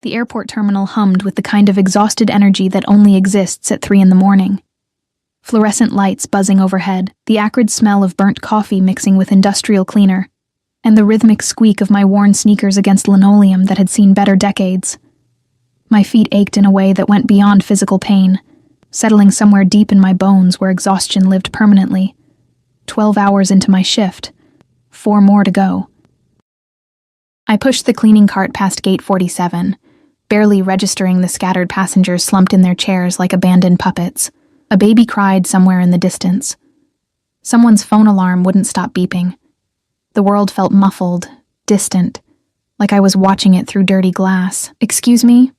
The airport terminal hummed with the kind of exhausted energy that only exists at 3 a.m. Fluorescent lights buzzing overhead, the acrid smell of burnt coffee mixing with industrial cleaner, and the rhythmic squeak of my worn sneakers against linoleum that had seen better decades. My feet ached in a way that went beyond physical pain, settling somewhere deep in my bones where exhaustion lived permanently. 12 hours into my shift, 4 more to go. I pushed the cleaning cart past gate 47, barely registering the scattered passengers slumped in their chairs like abandoned puppets. A baby cried somewhere in the distance. Someone's phone alarm wouldn't stop beeping. The world felt muffled, distant, like I was watching it through dirty glass. "Excuse me?"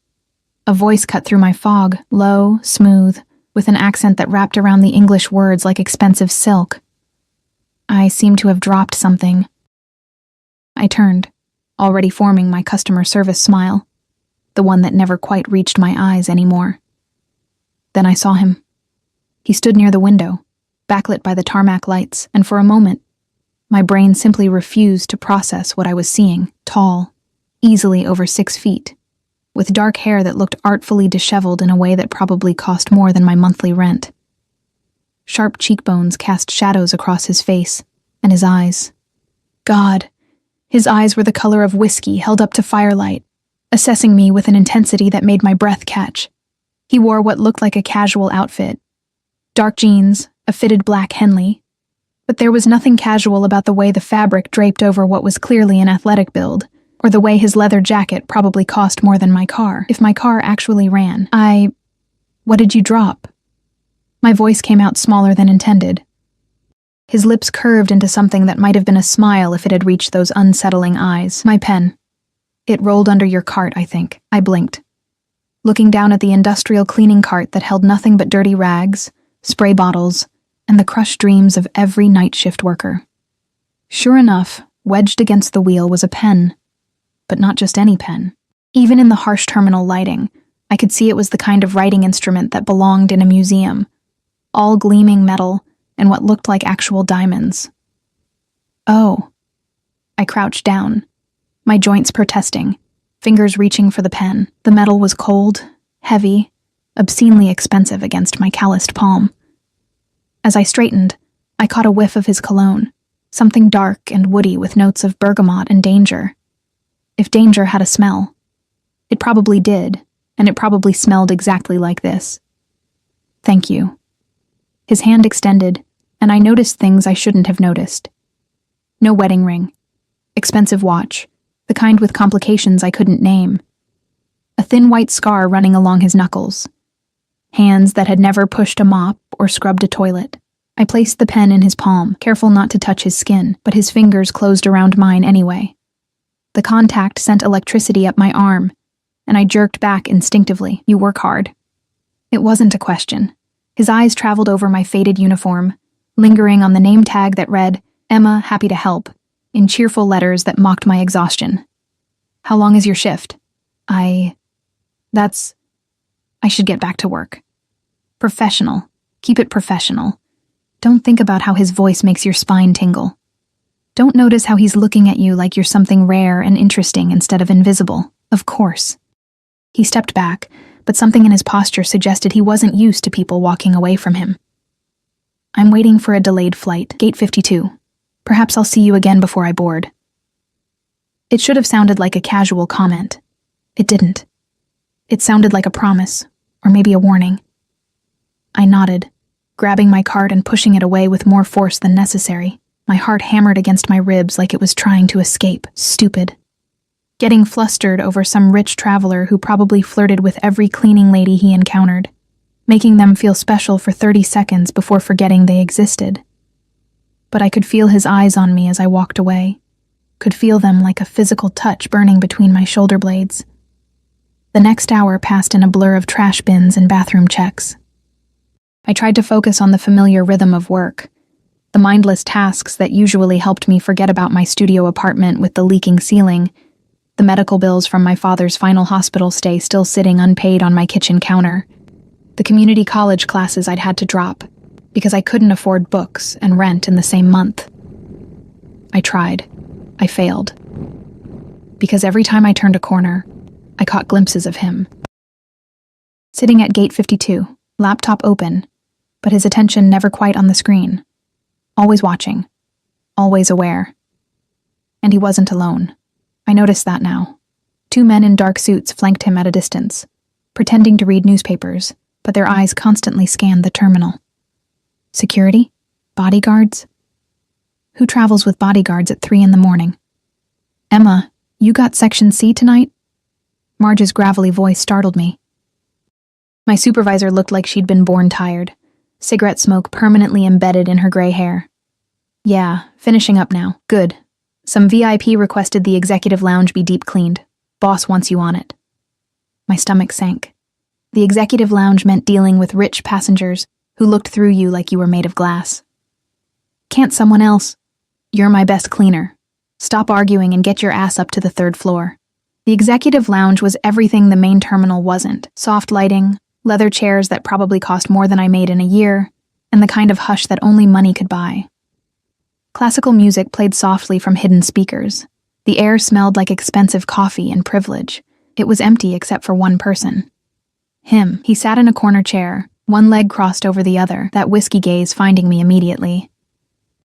A voice cut through my fog, low, smooth, with an accent that wrapped around the English words like expensive silk. I seemed to have dropped something. I turned, already forming my customer service smile, the one that never quite reached my eyes anymore. Then I saw him. He stood near the window, backlit by the tarmac lights, and for a moment, my brain simply refused to process what I was seeing. Tall, easily over 6 feet, with dark hair that looked artfully disheveled in a way that probably cost more than my monthly rent. Sharp cheekbones cast shadows across his face, and his eyes. God, his eyes were the color of whiskey held up to firelight, assessing me with an intensity that made my breath catch. He wore what looked like a casual outfit. Dark jeans, a fitted black Henley. But there was nothing casual about the way the fabric draped over what was clearly an athletic build, or the way his leather jacket probably cost more than my car, if my car actually ran. What did you drop? My voice came out smaller than intended. His lips curved into something that might have been a smile if it had reached those unsettling eyes. My pen. It rolled under your cart, I think. I blinked, looking down at the industrial cleaning cart that held nothing but dirty rags, spray bottles, and the crushed dreams of every night shift worker. Sure enough, wedged against the wheel was a pen. But not just any pen. Even in the harsh terminal lighting, I could see it was the kind of writing instrument that belonged in a museum, all gleaming metal and what looked like actual diamonds. Oh. I crouched down, my joints protesting, fingers reaching for the pen. The metal was cold, heavy, obscenely expensive against my calloused palm. As I straightened, I caught a whiff of his cologne, something dark and woody with notes of bergamot and danger. If danger had a smell. It probably did, and it probably smelled exactly like this. Thank you. His hand extended, and I noticed things I shouldn't have noticed. No wedding ring. Expensive watch, the kind with complications I couldn't name. A thin white scar running along his knuckles. Hands that had never pushed a mop or scrubbed a toilet. I placed the pen in his palm, careful not to touch his skin, but his fingers closed around mine anyway. The contact sent electricity up my arm, and I jerked back instinctively. You work hard. It wasn't a question. His eyes traveled over my faded uniform, lingering on the name tag that read, Emma, happy to help, in cheerful letters that mocked my exhaustion. How long is your shift? I should get back to work. Professional. Keep it professional. Don't think about how his voice makes your spine tingle. Don't notice how he's looking at you like you're something rare and interesting instead of invisible. Of course. He stepped back, but something in his posture suggested he wasn't used to people walking away from him. I'm waiting for a delayed flight, gate 52. Perhaps I'll see you again before I board. It should have sounded like a casual comment. It didn't. It sounded like a promise, or maybe a warning. I nodded, grabbing my cart and pushing it away with more force than necessary. My heart hammered against my ribs like it was trying to escape. Stupid. Getting flustered over some rich traveler who probably flirted with every cleaning lady he encountered, making them feel special for 30 seconds before forgetting they existed. But I could feel his eyes on me as I walked away, could feel them like a physical touch burning between my shoulder blades. The next hour passed in a blur of trash bins and bathroom checks. I tried to focus on the familiar rhythm of work, the mindless tasks that usually helped me forget about my studio apartment with the leaking ceiling, the medical bills from my father's final hospital stay still sitting unpaid on my kitchen counter, the community college classes I'd had to drop because I couldn't afford books and rent in the same month. I tried. I failed. Because every time I turned a corner, I caught glimpses of him. Sitting at gate 52, laptop open, but his attention never quite on the screen. Always watching. Always aware. And he wasn't alone. I noticed that now. 2 men in dark suits flanked him at a distance, pretending to read newspapers, but their eyes constantly scanned the terminal. Security? Bodyguards? Who travels with bodyguards at 3 a.m? Emma, you got Section C tonight? Marge's gravelly voice startled me. My supervisor looked like she'd been born tired, cigarette smoke permanently embedded in her gray hair. Yeah, finishing up now. Good. Some VIP requested the executive lounge be deep cleaned. Boss wants you on it. My stomach sank. The executive lounge meant dealing with rich passengers who looked through you like you were made of glass. Can't someone else? You're my best cleaner. Stop arguing and get your ass up to the 3rd floor. The executive lounge was everything the main terminal wasn't. Soft lighting, leather chairs that probably cost more than I made in a year, and the kind of hush that only money could buy. Classical music played softly from hidden speakers. The air smelled like expensive coffee and privilege. It was empty except for one person. Him. He sat in a corner chair, one leg crossed over the other, that whiskey gaze finding me immediately.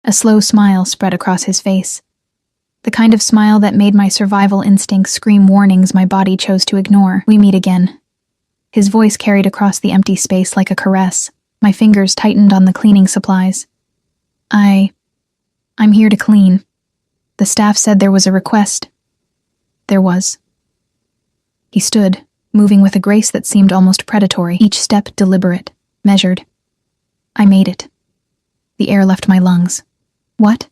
A slow smile spread across his face. The kind of smile that made my survival instincts scream warnings my body chose to ignore. We meet again. His voice carried across the empty space like a caress. My fingers tightened on the cleaning supplies. I'm here to clean. The staff said there was a request. There was. He stood, moving with a grace that seemed almost predatory, each step deliberate, measured. I made it. The air left my lungs. What?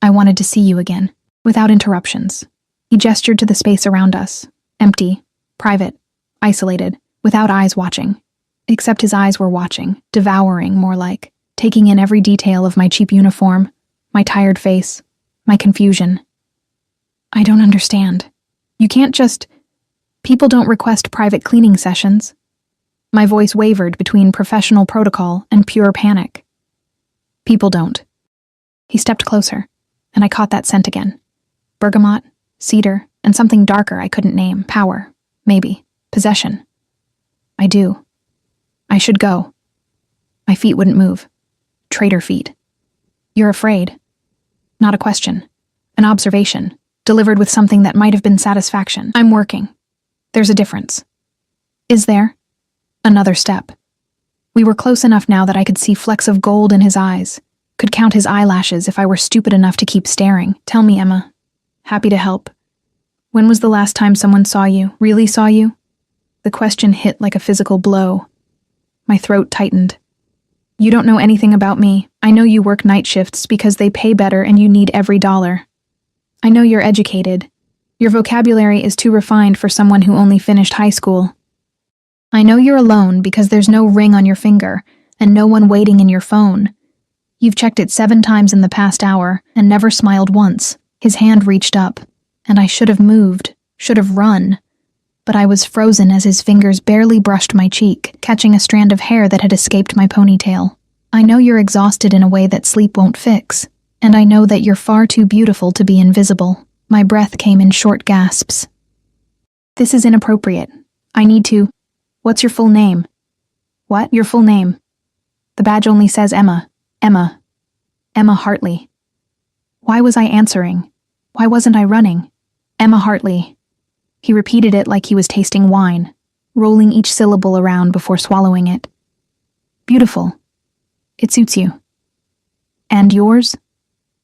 I wanted to see you again, without interruptions. He gestured to the space around us, empty, private, isolated, without eyes watching. Except his eyes were watching, devouring more like, taking in every detail of my cheap uniform, my tired face, my confusion. I don't understand. You can't just... People don't request private cleaning sessions. My voice wavered between professional protocol and pure panic. People don't. He stepped closer, and I caught that scent again. Bergamot, cedar, and something darker I couldn't name. Power, maybe. Possession. I do. I should go. My feet wouldn't move. Traitor feet. You're afraid. Not a question. An observation, delivered with something that might have been satisfaction. I'm working. There's a difference. Is there? Another step. We were close enough now that I could see flecks of gold in his eyes, could count his eyelashes if I were stupid enough to keep staring. Tell me, Emma. Happy to help. When was the last time someone saw you, really saw you? The question hit like a physical blow. My throat tightened. You don't know anything about me. I know you work night shifts because they pay better and you need every dollar. I know you're educated. Your vocabulary is too refined for someone who only finished high school. I know you're alone because there's no ring on your finger and no one waiting in your phone. You've checked it 7 times in the past hour and never smiled once. His hand reached up, and I should have moved, should have run. But I was frozen as his fingers barely brushed my cheek, catching a strand of hair that had escaped my ponytail. I know you're exhausted in a way that sleep won't fix, and I know that you're far too beautiful to be invisible. My breath came in short gasps. This is inappropriate. I need to... What's your full name? What? Your full name. The badge only says Emma. Emma. Emma Hartley. Why was I answering? Why wasn't I running? Emma Hartley. He repeated it like he was tasting wine, rolling each syllable around before swallowing it. Beautiful. It suits you. And yours?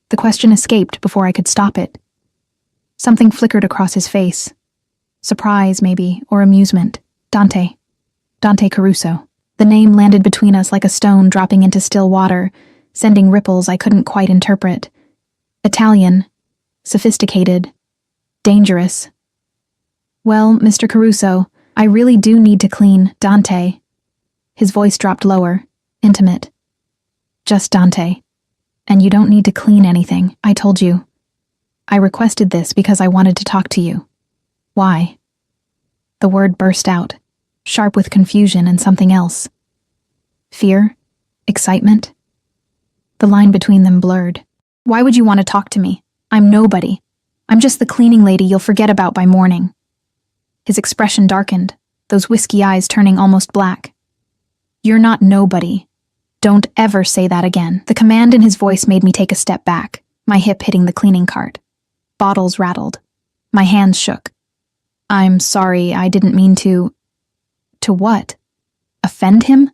The question escaped before I could stop it. Something flickered across his face. Surprise, maybe, or amusement. Dante. Dante Caruso. The name landed between us like a stone dropping into still water, sending ripples I couldn't quite interpret. Italian. Sophisticated. Dangerous. Well, Mr. Caruso, I really do need to clean Dante. His voice dropped lower, intimate. Just Dante. And you don't need to clean anything, I told you. I requested this because I wanted to talk to you. Why? The word burst out, sharp with confusion and something else. Fear? Excitement? The line between them blurred. Why would you want to talk to me? I'm nobody. I'm just the cleaning lady you'll forget about by morning. His expression darkened, those whiskey eyes turning almost black. "You're not nobody. Don't ever say that again." The command in his voice made me take a step back, my hip hitting the cleaning cart. Bottles rattled. My hands shook. "I'm sorry, I didn't mean to..." To what? Offend him?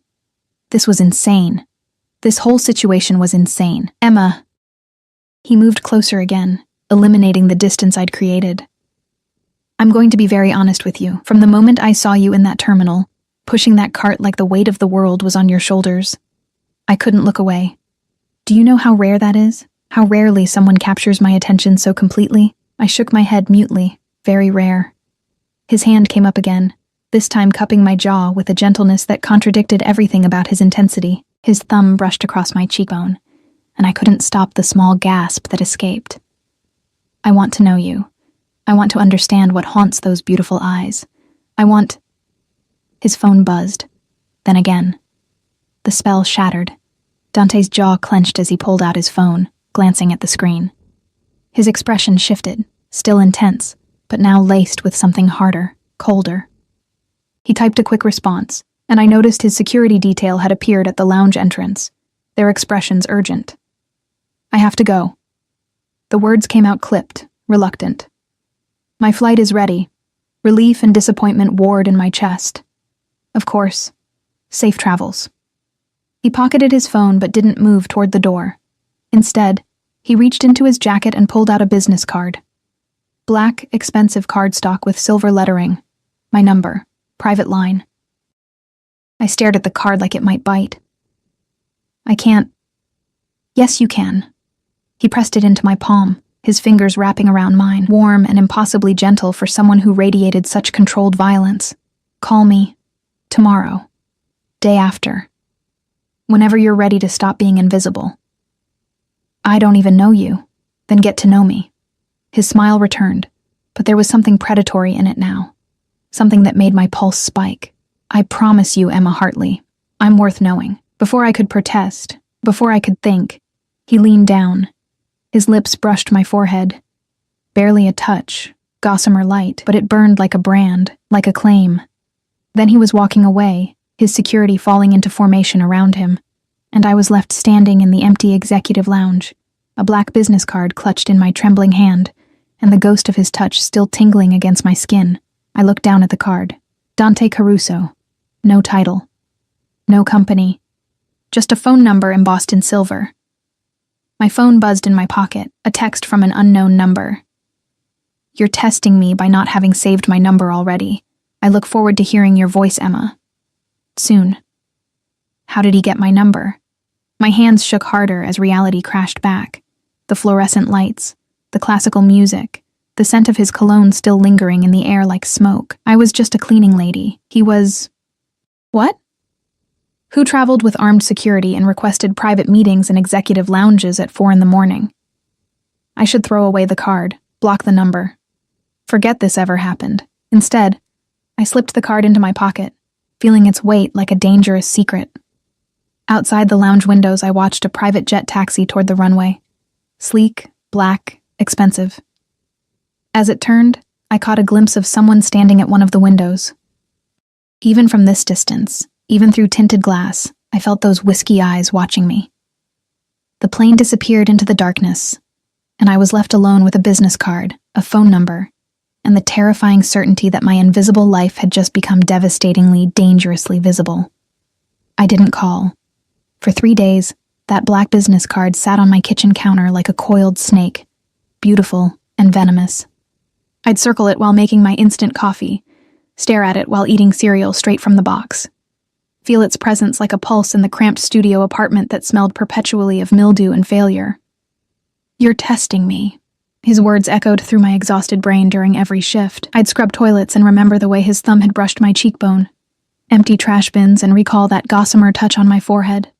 This was insane. This whole situation was insane. "Emma." He moved closer again, eliminating the distance I'd created. "I'm going to be very honest with you. From the moment I saw you in that terminal, pushing that cart like the weight of the world was on your shoulders, I couldn't look away. Do you know how rare that is? How rarely someone captures my attention so completely?" I shook my head mutely. Very rare. His hand came up again, this time cupping my jaw with a gentleness that contradicted everything about his intensity. His thumb brushed across my cheekbone, and I couldn't stop the small gasp that escaped. "I want to know you. I want to understand what haunts those beautiful eyes. I want..." His phone buzzed. Then again. The spell shattered. Dante's jaw clenched as he pulled out his phone, glancing at the screen. His expression shifted, still intense, but now laced with something harder, colder. He typed a quick response, and I noticed his security detail had appeared at the lounge entrance, their expressions urgent. "I have to go." The words came out clipped, reluctant. "My flight is ready." Relief and disappointment warred in my chest. "Of course. Safe travels." He pocketed his phone but didn't move toward the door. Instead, he reached into his jacket and pulled out a business card. Black, expensive cardstock with silver lettering. My number. Private line. I stared at the card like it might bite. "I can't..." "Yes, you can." He pressed it into my palm, his fingers wrapping around mine, warm and impossibly gentle for someone who radiated such controlled violence. "Call me. Tomorrow. Day after. Whenever you're ready to stop being invisible." "I don't even know you. Then get to know me." His smile returned, but there was something predatory in it now. Something that made my pulse spike. "I promise you, Emma Hartley, I'm worth knowing." Before I could protest, before I could think, he leaned down. His lips brushed my forehead. Barely a touch, gossamer light, but it burned like a brand, like a claim. Then he was walking away, his security falling into formation around him, and I was left standing in the empty executive lounge, a black business card clutched in my trembling hand, and the ghost of his touch still tingling against my skin. I looked down at the card. Dante Caruso. No title. No company. Just a phone number embossed in silver. My phone buzzed in my pocket, a text from an unknown number. "You're testing me by not having saved my number already. I look forward to hearing your voice, Emma. Soon." How did he get my number? My hands shook harder as reality crashed back. The fluorescent lights, the classical music, the scent of his cologne still lingering in the air like smoke. I was just a cleaning lady. He was... What? Who traveled with armed security and requested private meetings in executive lounges at 4 a.m. I should throw away the card, block the number. Forget this ever happened. Instead, I slipped the card into my pocket, feeling its weight like a dangerous secret. Outside the lounge windows, I watched a private jet taxi toward the runway. Sleek, black, expensive. As it turned, I caught a glimpse of someone standing at one of the windows. Even from this distance, even through tinted glass, I felt those whiskey eyes watching me. The plane disappeared into the darkness, and I was left alone with a business card, a phone number, and the terrifying certainty that my invisible life had just become devastatingly, dangerously visible. I didn't call. For 3 days, that black business card sat on my kitchen counter like a coiled snake, beautiful and venomous. I'd circle it while making my instant coffee, stare at it while eating cereal straight from the box, feel its presence like a pulse in the cramped studio apartment that smelled perpetually of mildew and failure. "You're testing me." His words echoed through my exhausted brain during every shift. I'd scrub toilets and remember the way his thumb had brushed my cheekbone, empty trash bins and recall that gossamer touch on my forehead,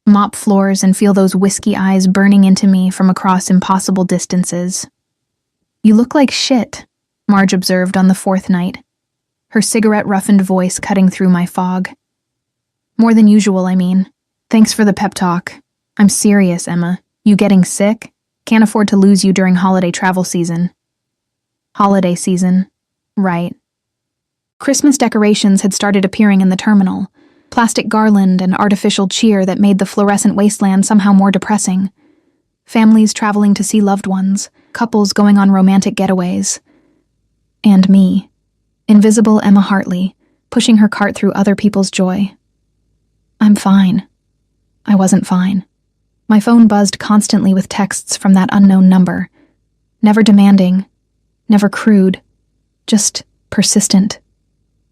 mop floors and feel those whiskey eyes burning into me from across impossible distances. "You look like shit," Marge observed on the 4th night, her cigarette-roughened voice cutting through my fog. "More than usual, I mean. Thanks for the pep talk. I'm serious, Emma. You getting sick? Can't afford to lose you during holiday travel season." "Holiday season. Right. Christmas decorations had started appearing in the terminal, plastic garland and artificial cheer that made the fluorescent wasteland somehow more depressing. Families traveling to see loved ones, couples going on romantic getaways. And me, invisible Emma Hartley, pushing her cart through other people's joy. I'm fine. I wasn't fine. My phone buzzed constantly with texts from that unknown number. Never demanding, never crude, just persistent.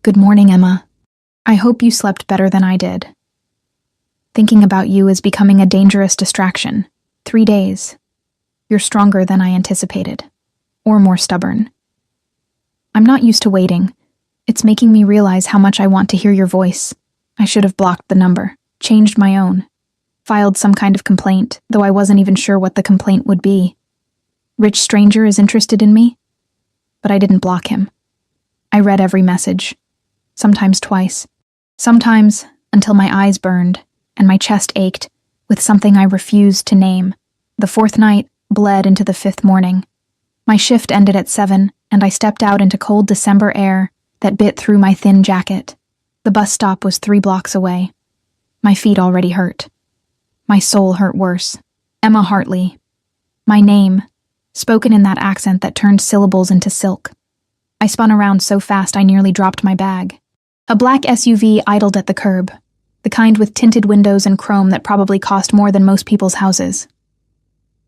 Good morning, Emma. I hope you slept better than I did. Thinking about you is becoming a dangerous distraction. 3 days. You're stronger than I anticipated. Or more stubborn. I'm not used to waiting. It's making me realize how much I want to hear your voice. I should have blocked the number, changed my own, filed some kind of complaint, though I wasn't even sure what the complaint would be. Rich stranger is interested in me? But I didn't block him. I read every message. Sometimes twice. Sometimes until my eyes burned and my chest ached with something I refused to name. The 4th night bled into the 5th morning. My shift ended at 7, and I stepped out into cold December air that bit through my thin jacket. The bus stop was 3 blocks away. My feet already hurt. My soul hurt worse. Emma Hartley. My name, spoken in that accent that turned syllables into silk. I spun around so fast I nearly dropped my bag. A black SUV idled at the curb, the kind with tinted windows and chrome that probably cost more than most people's houses.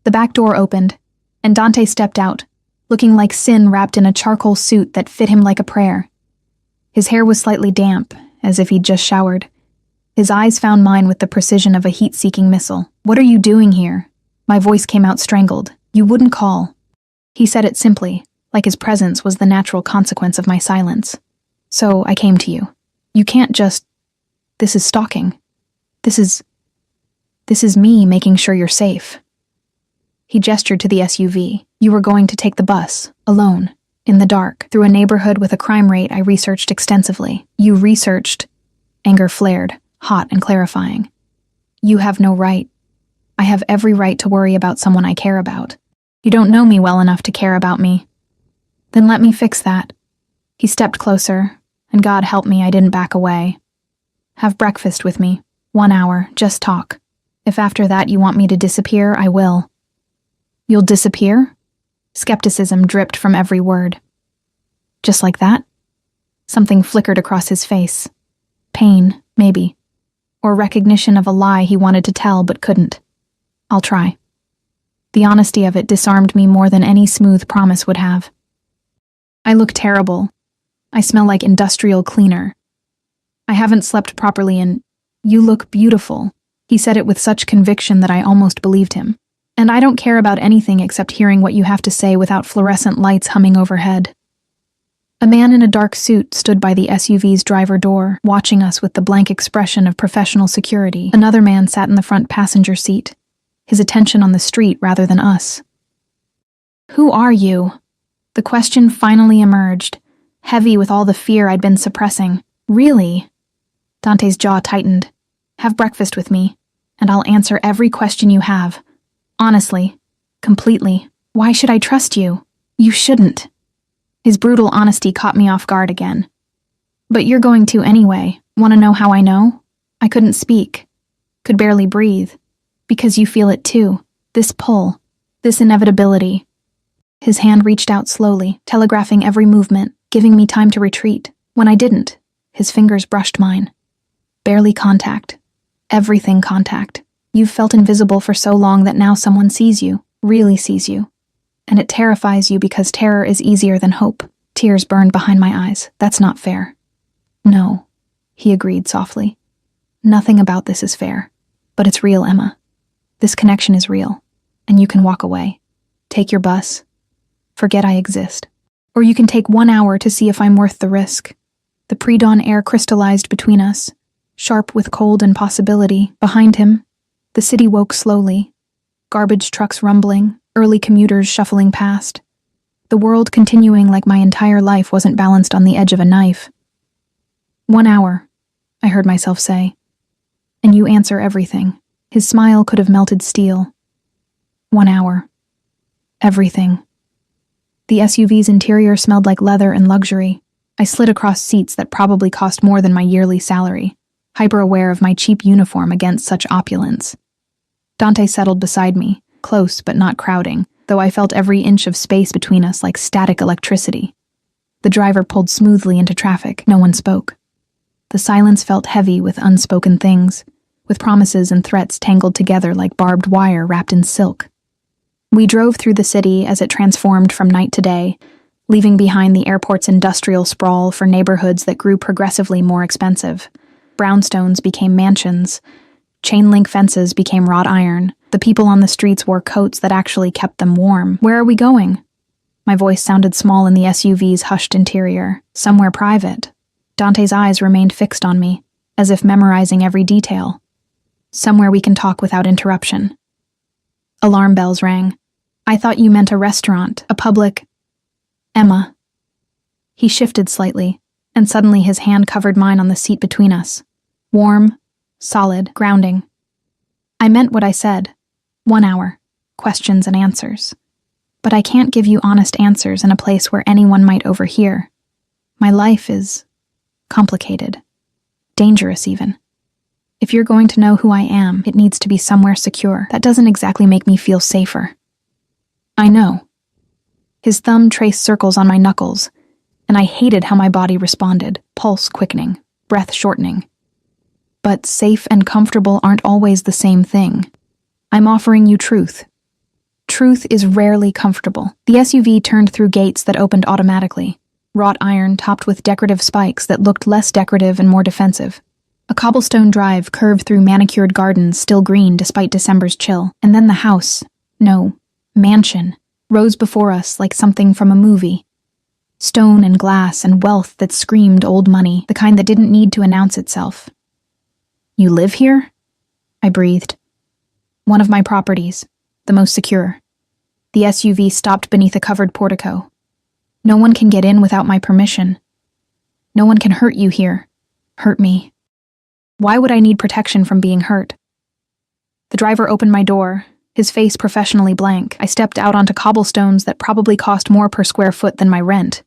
The back door opened, and Dante stepped out, looking like sin wrapped in a charcoal suit that fit him like a prayer. His hair was slightly damp, as if he'd just showered. His eyes found mine with the precision of a heat-seeking missile. "What are you doing here?" My voice came out strangled. "You wouldn't call." He said it simply, like his presence was the natural consequence of my silence. "So I came to you. You can't just... This is stalking. This is me making sure you're safe." He gestured to the SUV. "You were going to take the bus, alone, in the dark, through a neighborhood with a crime rate I researched extensively." "You researched?" Anger flared, hot and clarifying. "You have no right. I have every right to worry about someone I care about. You don't know me well enough to care about me. Then let me fix that." He stepped closer, and God help me I didn't back away. "Have breakfast with me. 1 hour, just talk. If after that you want me to disappear, I will." "You'll disappear?" Skepticism dripped from every word. "Just like that?" Something flickered across his face. Pain, maybe. Or recognition of a lie he wanted to tell but couldn't. "I'll try." The honesty of it disarmed me more than any smooth promise would have. "I look terrible. I smell like industrial cleaner. I haven't slept properly and you look beautiful." He said it with such conviction that I almost believed him. "And I don't care about anything except hearing what you have to say without fluorescent lights humming overhead." A man in a dark suit stood by the SUV's driver door, watching us with the blank expression of professional security. Another man sat in the front passenger seat, his attention on the street rather than us. "Who are you?" The question finally emerged, heavy with all the fear I'd been suppressing. "Really?" Dante's jaw tightened. "Have breakfast with me, and I'll answer every question you have. Honestly. Completely. Why should I trust you? You shouldn't." His brutal honesty caught me off guard again. "But you're going to anyway. Want to know how I know?" I couldn't speak. Could barely breathe. "Because you feel it too. This pull. This inevitability." His hand reached out slowly, telegraphing every movement, giving me time to retreat. When I didn't, his fingers brushed mine. Barely contact. Everything contact. You've felt invisible for so long that now someone sees you, really sees you. And it terrifies you because terror is easier than hope. Tears burned behind my eyes. "That's not fair." "No," he agreed softly. "Nothing about this is fair. But it's real, Emma. This connection is real. And you can walk away. Take your bus. Forget I exist. Or you can take 1 hour to see if I'm worth the risk." The pre-dawn air crystallized between us, sharp with cold and possibility. Behind him, the city woke slowly. Garbage trucks rumbling, early commuters shuffling past. The world continuing like my entire life wasn't balanced on the edge of a knife. 1 hour, I heard myself say. And you answer everything. His smile could have melted steel. 1 hour. Everything. The SUV's interior smelled like leather and luxury. I slid across seats that probably cost more than my yearly salary, hyper-aware of my cheap uniform against such opulence. Dante settled beside me, close but not crowding, though I felt every inch of space between us like static electricity. The driver pulled smoothly into traffic. No one spoke. The silence felt heavy with unspoken things, with promises and threats tangled together like barbed wire wrapped in silk. We drove through the city as it transformed from night to day, leaving behind the airport's industrial sprawl for neighborhoods that grew progressively more expensive. Brownstones became mansions. Chain-link fences became wrought iron. The people on the streets wore coats that actually kept them warm. Where are we going? My voice sounded small in the SUV's hushed interior, somewhere private. Dante's eyes remained fixed on me, as if memorizing every detail. Somewhere we can talk without interruption. Alarm bells rang. I thought you meant a restaurant, a public... Emma. He shifted slightly, and suddenly his hand covered mine on the seat between us. Warm, solid, grounding. I meant what I said. 1 hour. Questions and answers. But I can't give you honest answers in a place where anyone might overhear. My life is complicated. Dangerous, even. If you're going to know who I am, it needs to be somewhere secure. That doesn't exactly make me feel safer. I know. His thumb traced circles on my knuckles, and I hated how my body responded, pulse quickening, breath shortening. But safe and comfortable aren't always the same thing. I'm offering you truth. Truth is rarely comfortable. The SUV turned through gates that opened automatically, wrought iron topped with decorative spikes that looked less decorative and more defensive. A cobblestone drive curved through manicured gardens still green despite December's chill, and then the house, no, mansion, rose before us like something from a movie. Stone and glass and wealth that screamed old money, the kind that didn't need to announce itself. You live here? I breathed. One of my properties, the most secure. The SUV stopped beneath a covered portico. No one can get in without my permission. No one can hurt you here. Hurt me. Why would I need protection from being hurt? The driver opened my door, his face professionally blank. I stepped out onto cobblestones that probably cost more per square foot than my rent.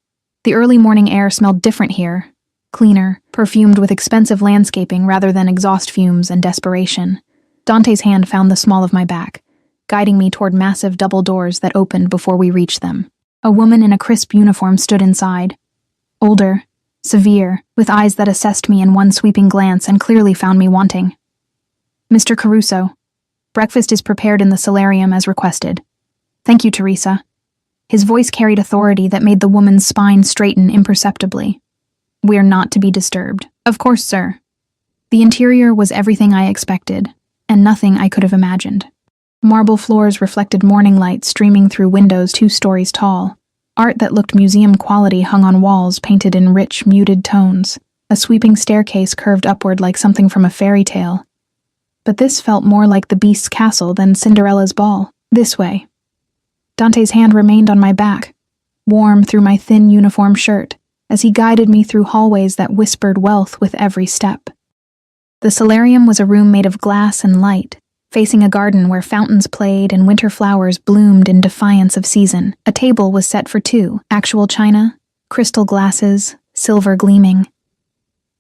The early morning air smelled different here, cleaner, perfumed with expensive landscaping rather than exhaust fumes and desperation. Dante's hand found the small of my back, guiding me toward massive double doors that opened before we reached them. A woman in a crisp uniform stood inside. Older, severe, with eyes that assessed me in one sweeping glance and clearly found me wanting. Mr. Caruso, breakfast is prepared in the solarium as requested. Thank you, Teresa. His voice carried authority that made the woman's spine straighten imperceptibly. We're not to be disturbed. Of course, sir. The interior was everything I expected, and nothing I could have imagined. Marble floors reflected morning light streaming through windows 2 stories tall. Art that looked museum quality hung on walls painted in rich, muted tones. A sweeping staircase curved upward like something from a fairy tale. But this felt more like the Beast's castle than Cinderella's ball. This way. Dante's hand remained on my back, warm through my thin uniform shirt, as he guided me through hallways that whispered wealth with every step. The solarium was a room made of glass and light, facing a garden where fountains played and winter flowers bloomed in defiance of season. A table was set for 2, actual china, crystal glasses, silver gleaming.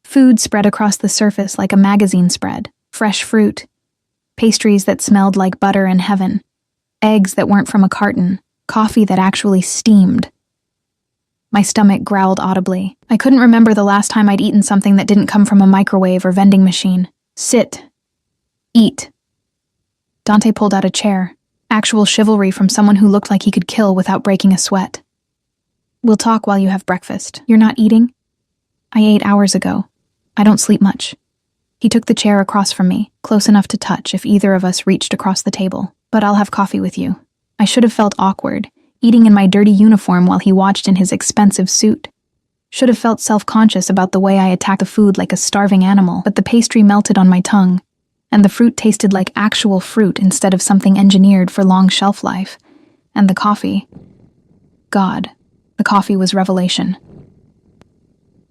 Food spread across the surface like a magazine spread. Fresh fruit, pastries that smelled like butter in heaven, eggs that weren't from a carton, coffee that actually steamed. My stomach growled audibly. I couldn't remember the last time I'd eaten something that didn't come from a microwave or vending machine. Sit. Eat. Dante pulled out a chair, actual chivalry from someone who looked like he could kill without breaking a sweat. We'll talk while you have breakfast. You're not eating? I ate hours ago. I don't sleep much. He took the chair across from me, close enough to touch if either of us reached across the table. But I'll have coffee with you. I should have felt awkward, eating in my dirty uniform while he watched in his expensive suit. Should have felt self-conscious about the way I attacked the food like a starving animal, but the pastry melted on my tongue, and the fruit tasted like actual fruit instead of something engineered for long shelf life. And the coffee... God, the coffee was revelation.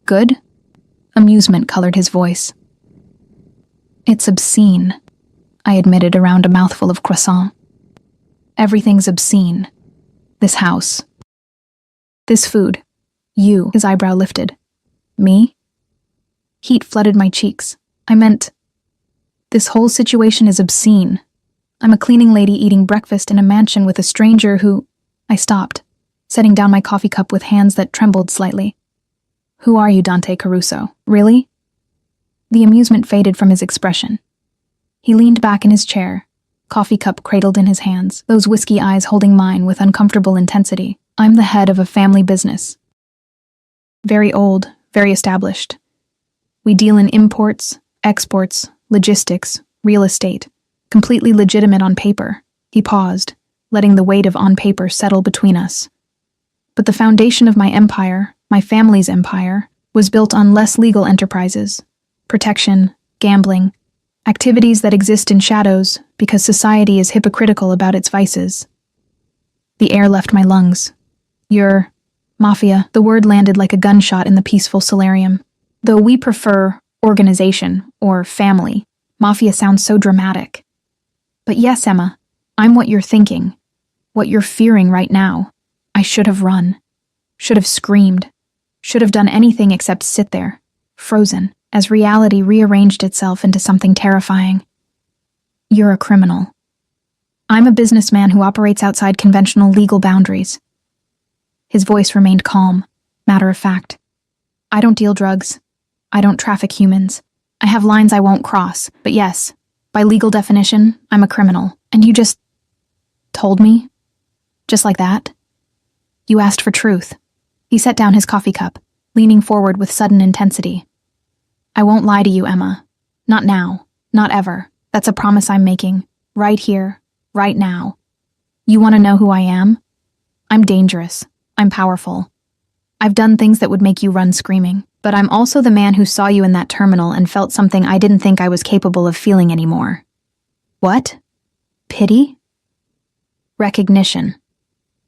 Good? Amusement colored his voice. It's obscene, I admitted around a mouthful of croissant. Everything's obscene. This house. This food. You, his eyebrow lifted. Me? Heat flooded my cheeks. I meant, this whole situation is obscene. I'm a cleaning lady eating breakfast in a mansion with a stranger who... I stopped, setting down my coffee cup with hands that trembled slightly. Who are you, Dante Caruso? Really? The amusement faded from his expression. He leaned back in his chair, coffee cup cradled in his hands, those whiskey eyes holding mine with uncomfortable intensity. I'm the head of a family business. Very old, very established. We deal in imports, exports, logistics, real estate, completely legitimate on paper. He paused, letting the weight of on paper settle between us. But the foundation of my empire, my family's empire, was built on less legal enterprises, protection, gambling, activities that exist in shadows because society is hypocritical about its vices. The air left my lungs. You're Mafia. The word landed like a gunshot in the peaceful solarium. Though we prefer organization or family, Mafia sounds so dramatic. But yes, Emma, I'm what you're thinking, what you're fearing right now. I should have run, should have screamed, should have done anything except sit there, frozen, as reality rearranged itself into something terrifying. You're a criminal. I'm a businessman who operates outside conventional legal boundaries. His voice remained calm, matter of fact. I don't deal drugs. I don't traffic humans. I have lines I won't cross, but yes, by legal definition, I'm a criminal. And you just told me? Just like that? You asked for truth. He set down his coffee cup, leaning forward with sudden intensity. I won't lie to you, Emma. Not now. Not ever. That's a promise I'm making. Right here. Right now. You want to know who I am? I'm dangerous. I'm powerful. I've done things that would make you run screaming, but I'm also the man who saw you in that terminal and felt something I didn't think I was capable of feeling anymore. What? Pity? Recognition.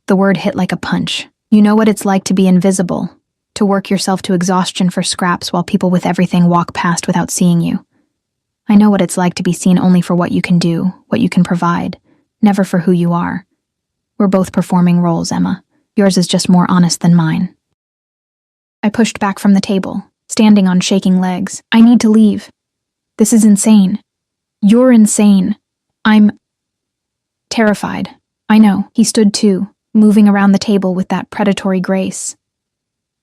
The word hit like a punch. You know what it's like to be invisible, to work yourself to exhaustion for scraps while people with everything walk past without seeing you. I know what it's like to be seen only for what you can do, what you can provide, never for who you are. We're both performing roles, Emma. Yours is just more honest than mine. I pushed back from the table, standing on shaking legs. I need to leave. This is insane. You're insane. I'm terrified. I know. He stood too, moving around the table with that predatory grace.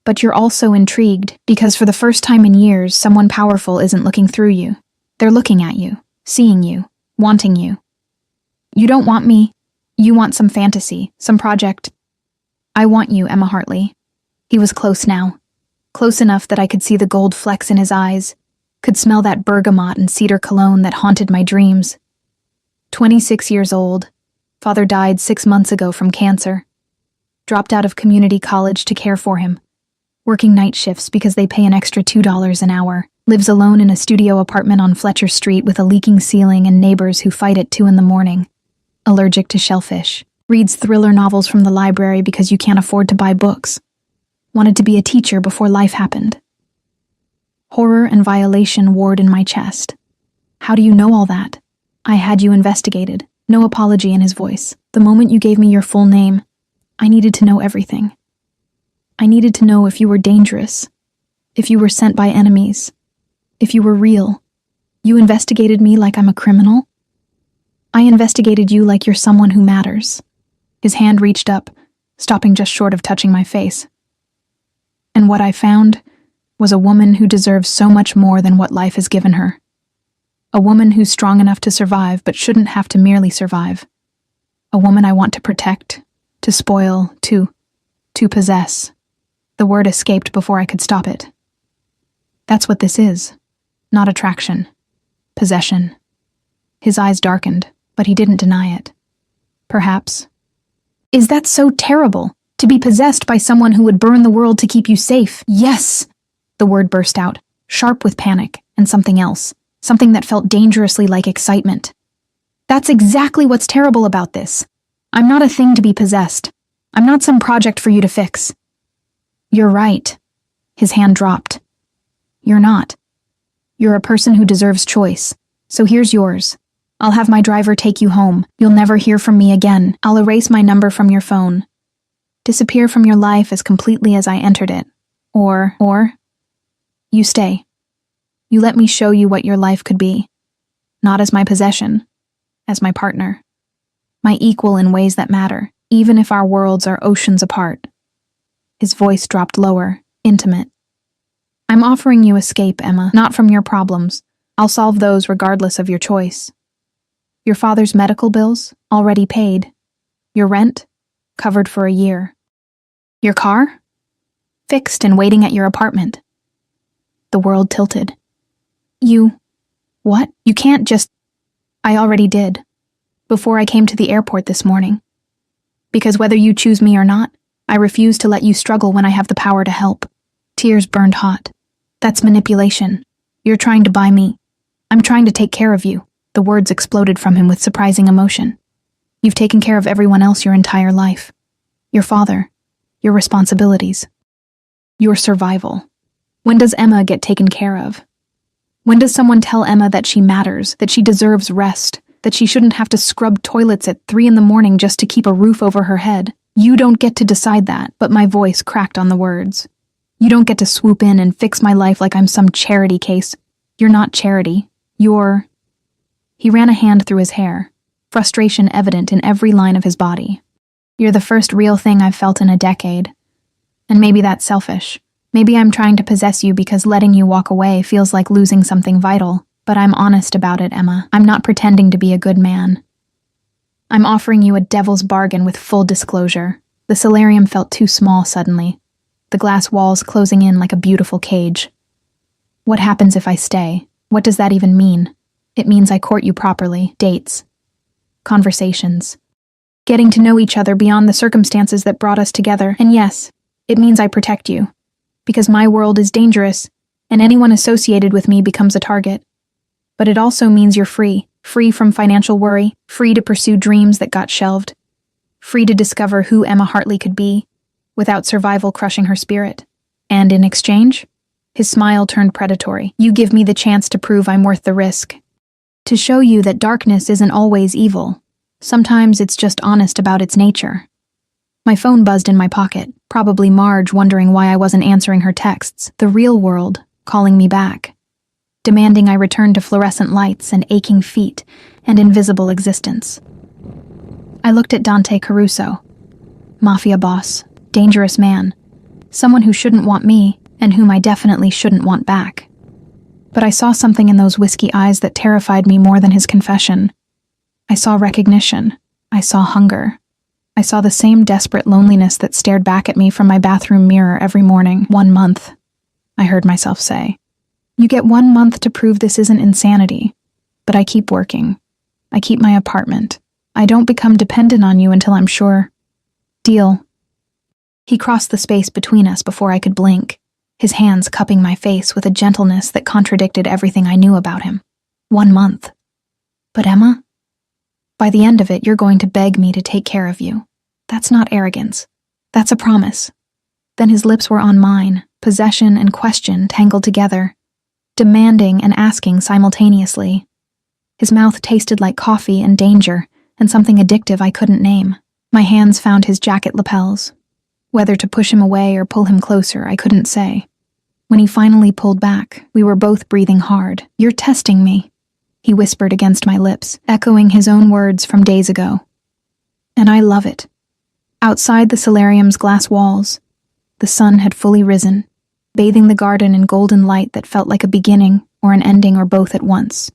But you're also intrigued, because for the first time in years, someone powerful isn't looking through you. They're looking at you, seeing you, wanting you. You don't want me. You want some fantasy, some project. I want you, Emma Hartley. He was close now. Close enough that I could see the gold flecks in his eyes, could smell that bergamot and cedar cologne that haunted my dreams. 26 years old. Father died 6 months ago from cancer. Dropped out of community college to care for him. Working night shifts because they pay an extra $2 an hour. Lives alone in a studio apartment on Fletcher Street with a leaking ceiling and neighbors who fight at 2 a.m. Allergic to shellfish. Reads thriller novels from the library because you can't afford to buy books. Wanted to be a teacher before life happened. Horror and violation warred in my chest. How do you know all that? I had you investigated. No apology in his voice. The moment you gave me your full name, I needed to know everything. I needed to know if you were dangerous, if you were sent by enemies, if you were real. You investigated me like I'm a criminal? I investigated you like you're someone who matters. His hand reached up, stopping just short of touching my face. And what I found was a woman who deserves so much more than what life has given her. A woman who's strong enough to survive but shouldn't have to merely survive. A woman I want to protect, to spoil, to possess. The word escaped before I could stop it. That's what this is. Not attraction. Possession. His eyes darkened, but he didn't deny it. Perhaps. Is that so terrible? To be possessed by someone who would burn the world to keep you safe? Yes! The word burst out, sharp with panic, and something else. Something that felt dangerously like excitement. That's exactly what's terrible about this. I'm not a thing to be possessed. I'm not some project for you to fix. You're right. His hand dropped. You're not. You're a person who deserves choice. So here's yours. I'll have my driver take you home. You'll never hear from me again. I'll erase my number from your phone. Disappear from your life as completely as I entered it. Or, You stay. You let me show you what your life could be. Not as my possession, as my partner. My equal in ways that matter, even if our worlds are oceans apart. His voice dropped lower, intimate. I'm offering you escape, Emma, not from your problems. I'll solve those regardless of your choice. Your father's medical bills, already paid. Your rent, covered for a year. Your car? Fixed and waiting at your apartment. The world tilted. You... What? You can't just... I already did. Before I came to the airport this morning. Because whether you choose me or not, I refuse to let you struggle when I have the power to help. Tears burned hot. That's manipulation. You're trying to buy me. I'm trying to take care of you. The words exploded from him with surprising emotion. You've taken care of everyone else your entire life. Your father. Your responsibilities. Your survival. When does Emma get taken care of? When does someone tell Emma that she matters, that she deserves rest, that she shouldn't have to scrub toilets at 3 a.m. just to keep a roof over her head? You don't get to decide that, but my voice cracked on the words. You don't get to swoop in and fix my life like I'm some charity case. You're not charity. You're... He ran a hand through his hair, frustration evident in every line of his body. You're the first real thing I've felt in a decade. And maybe that's selfish. Maybe I'm trying to possess you because letting you walk away feels like losing something vital. But I'm honest about it, Emma. I'm not pretending to be a good man. I'm offering you a devil's bargain with full disclosure. The solarium felt too small suddenly, the glass walls closing in like a beautiful cage. What happens if I stay? What does that even mean? It means I court you properly, dates, conversations, getting to know each other beyond the circumstances that brought us together, and yes, it means I protect you, because my world is dangerous, and anyone associated with me becomes a target. But it also means you're free from financial worry, free to pursue dreams that got shelved, free to discover who Emma Hartley could be, without survival crushing her spirit. And in exchange, his smile turned predatory. You give me the chance to prove I'm worth the risk. To show you that darkness isn't always evil. Sometimes it's just honest about its nature. My phone buzzed in my pocket, probably Marge wondering why I wasn't answering her texts, the real world calling me back, demanding I return to fluorescent lights and aching feet and invisible existence. I looked at Dante Caruso, Mafia boss, dangerous man, someone who shouldn't want me and whom I definitely shouldn't want back. But I saw something in those whiskey eyes that terrified me more than his confession. I saw recognition. I saw hunger. I saw the same desperate loneliness that stared back at me from my bathroom mirror every morning. 1 month, I heard myself say. You get 1 month to prove this isn't insanity. But I keep working. I keep my apartment. I don't become dependent on you until I'm sure. Deal. He crossed the space between us before I could blink, his hands cupping my face with a gentleness that contradicted everything I knew about him. 1 month. But Emma? By the end of it, you're going to beg me to take care of you. That's not arrogance. That's a promise. Then his lips were on mine, possession and question tangled together, demanding and asking simultaneously. His mouth tasted like coffee and danger, and something addictive I couldn't name. My hands found his jacket lapels. Whether to push him away or pull him closer, I couldn't say. When he finally pulled back, we were both breathing hard. You're testing me, he whispered against my lips, echoing his own words from days ago. And I love it. Outside the solarium's glass walls, the sun had fully risen, bathing the garden in golden light that felt like a beginning or an ending or both at once.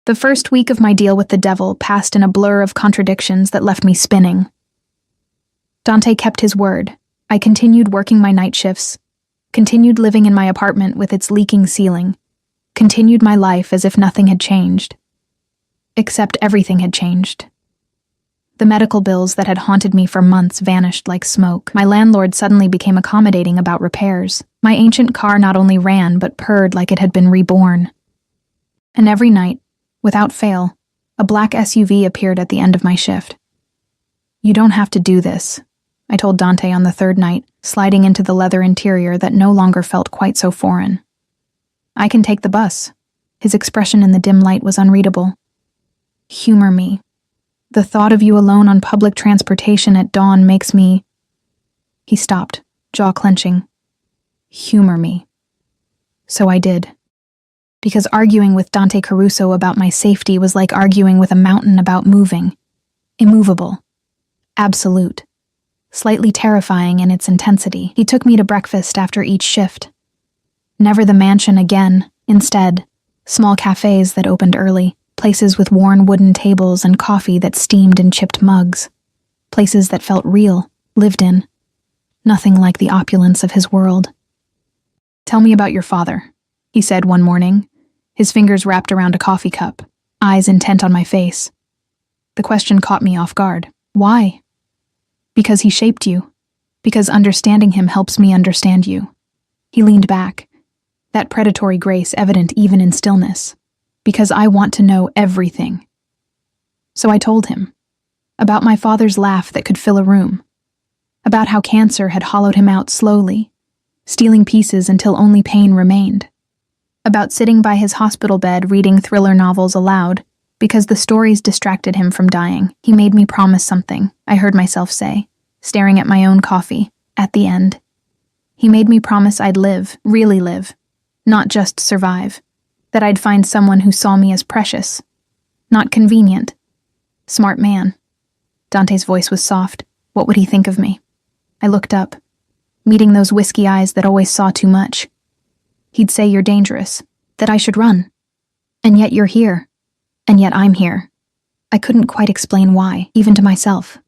The first week of my deal with the devil passed in a blur of contradictions that left me spinning. Dante kept his word. I continued working my night shifts, continued living in my apartment with its leaking ceiling, continued my life as if nothing had changed. Except everything had changed. The medical bills that had haunted me for months vanished like smoke. My landlord suddenly became accommodating about repairs. My ancient car not only ran but purred like it had been reborn. And every night, without fail, a black SUV appeared at the end of my shift. You don't have to do this, I told Dante on the third night, sliding into the leather interior that no longer felt quite so foreign. I can take the bus. His expression in the dim light was unreadable. Humor me. The thought of you alone on public transportation at dawn makes me... He stopped, jaw clenching. Humor me. So I did. Because arguing with Dante Caruso about my safety was like arguing with a mountain about moving. Immovable. Absolute. Slightly terrifying in its intensity. He took me to breakfast after each shift. Never the mansion again. Instead, small cafes that opened early. Places with worn wooden tables and coffee that steamed in chipped mugs. Places that felt real, lived in. Nothing like the opulence of his world. "Tell me about your father," he said one morning, his fingers wrapped around a coffee cup, eyes intent on my face. The question caught me off guard. Why? Because he shaped you. Because understanding him helps me understand you. He leaned back, that predatory grace evident even in stillness. Because I want to know everything. So I told him. About my father's laugh that could fill a room. About how cancer had hollowed him out slowly, stealing pieces until only pain remained. About sitting by his hospital bed reading thriller novels aloud, because the stories distracted him from dying. He made me promise something, I heard myself say, staring at my own coffee, at the end. He made me promise I'd live, really live, not just survive, that I'd find someone who saw me as precious, not convenient. Smart man. Dante's voice was soft. What would he think of me? I looked up, meeting those whiskey eyes that always saw too much. He'd say you're dangerous, that I should run. And yet you're here. And yet I'm here. I couldn't quite explain why, even to myself.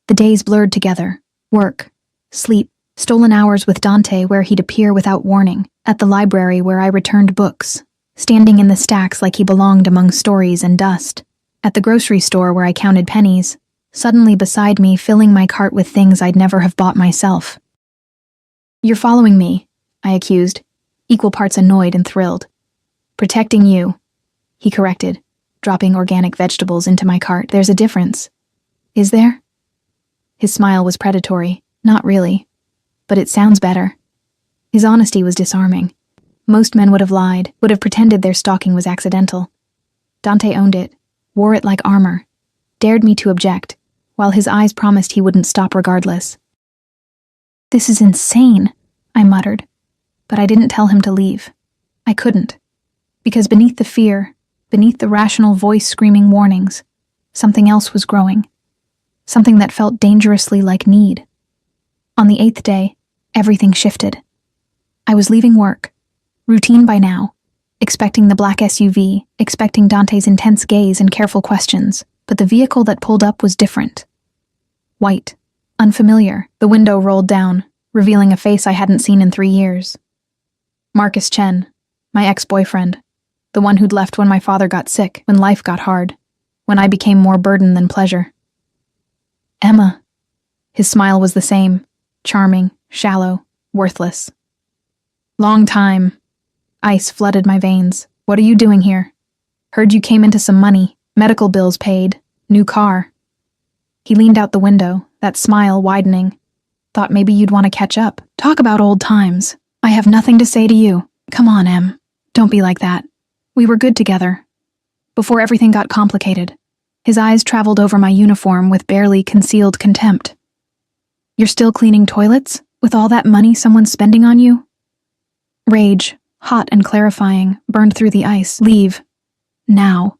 The days blurred together. Work, sleep, stolen hours with Dante where he'd appear without warning, at the library where I returned books, standing in the stacks like he belonged among stories and dust, at the grocery store where I counted pennies, suddenly beside me filling my cart with things I'd never have bought myself. "You're following me," I accused, equal parts annoyed and thrilled. "Protecting you," he corrected, dropping organic vegetables into my cart. "There's a difference." "Is there?" His smile was predatory. Not really. But it sounds better. His honesty was disarming. Most men would have lied, would have pretended their stalking was accidental. Dante owned it, wore it like armor, dared me to object, while his eyes promised he wouldn't stop regardless. "This is insane," I muttered, but I didn't tell him to leave. I couldn't, because beneath the fear, beneath the rational voice screaming warnings, something else was growing, something that felt dangerously like need. On the 8th day, everything shifted. I was leaving work, routine by now, expecting the black SUV, expecting Dante's intense gaze and careful questions, but the vehicle that pulled up was different. White, unfamiliar, the window rolled down, revealing a face I hadn't seen in 3 years. Marcus Chen, my ex-boyfriend, the one who'd left when my father got sick, when life got hard, when I became more burden than pleasure. "Emma." His smile was the same, charming, shallow, worthless. "Long time." Ice flooded my veins. "What are you doing here? Heard you came into some money, medical bills paid, new car." He leaned out the window, that smile widening. "Thought maybe you'd want to catch up. Talk about old times. I have nothing to say to you. Come on, Em. Don't be like that. We were good together. Before everything got complicated." His eyes traveled over my uniform with barely concealed contempt. "You're still cleaning toilets? With all that money someone's spending on you?" Rage, hot and clarifying, burned through the ice. "Leave. Now."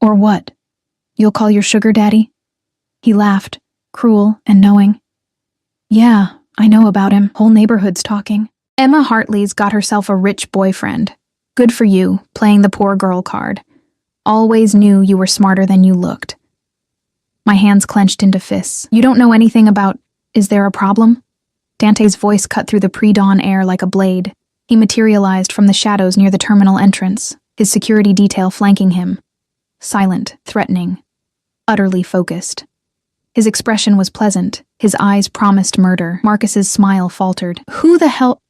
"Or what? You'll call your sugar daddy?" He laughed, cruel and knowing. "Yeah, I know about him. Whole neighborhood's talking. Emma Hartley's got herself a rich boyfriend. Good for you, playing the poor girl card. Always knew you were smarter than you looked." My hands clenched into fists. "You don't know anything about... Is there a problem?" Dante's voice cut through the pre-dawn air like a blade. He materialized from the shadows near the terminal entrance, his security detail flanking him. Silent, threatening, utterly focused. His expression was pleasant. His eyes promised murder. Marcus's smile faltered. "Who the hell..."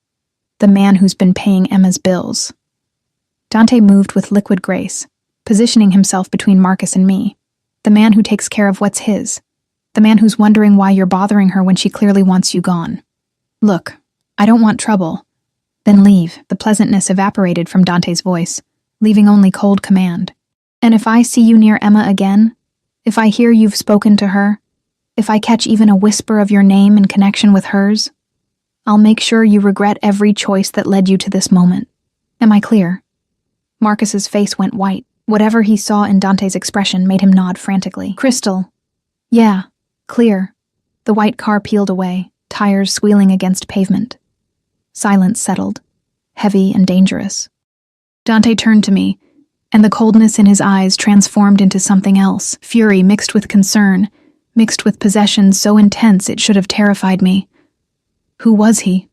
"The man who's been paying Emma's bills." Dante moved with liquid grace, positioning himself between Marcus and me. "The man who takes care of what's his. The man who's wondering why you're bothering her when she clearly wants you gone. Look, I don't want trouble." "Then leave." The pleasantness evaporated from Dante's voice, leaving only cold command. "And if I see you near Emma again, if I hear you've spoken to her, if I catch even a whisper of your name in connection with hers, I'll make sure you regret every choice that led you to this moment. Am I clear? Marcus's face went white. Whatever he saw in Dante's expression made him nod frantically. Crystal. Yeah, clear. The white car peeled away, tires squealing against pavement. Silence settled, heavy and dangerous. Dante turned to me, and the coldness in his eyes transformed into something else, fury mixed with concern, mixed with possession so intense it should have terrified me. Who was he?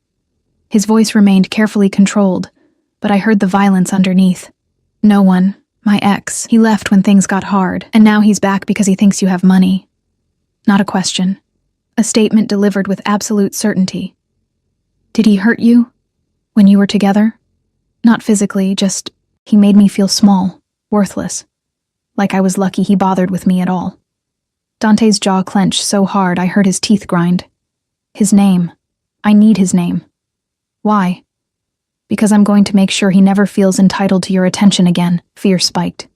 His voice remained carefully controlled, but I heard the violence underneath. No one. My ex. He left when things got hard, and now he's back because he thinks you have money. Not a question. A statement delivered with absolute certainty. Did he hurt you? When you were together? Not physically, just he made me feel small, worthless. Like I was lucky he bothered with me at all. Dante's jaw clenched so hard I heard his teeth grind. His name. I need his name. Why? Because I'm going to make sure he never feels entitled to your attention again, fear spiked.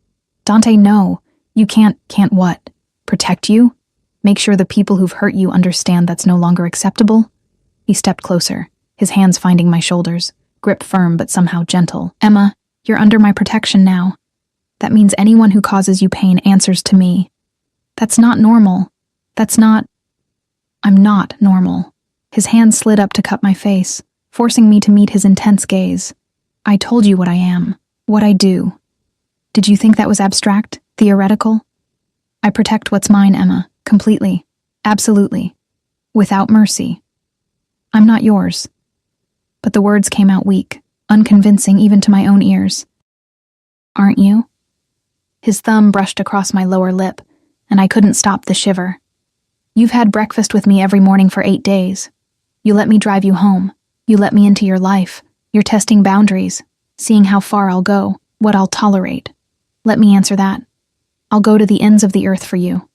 Dante, no. You can't what? Protect you? Make sure the people who've hurt you understand that's no longer acceptable? He stepped closer, his hands finding my shoulders, grip firm but somehow gentle. Emma, you're under my protection now. That means anyone who causes you pain answers to me. That's not normal. I'm not normal. His hand slid up to cup my face, forcing me to meet his intense gaze. I told you what I am, what I do. Did you think that was abstract, theoretical? I protect what's mine, Emma, completely, absolutely, without mercy. I'm not yours. But the words came out weak, unconvincing even to my own ears. Aren't you? His thumb brushed across my lower lip, and I couldn't stop the shiver. You've had breakfast with me every morning for 8 days. You let me drive you home. You let me into your life. You're testing boundaries, seeing how far I'll go, what I'll tolerate. Let me answer that. I'll go to the ends of the earth for you.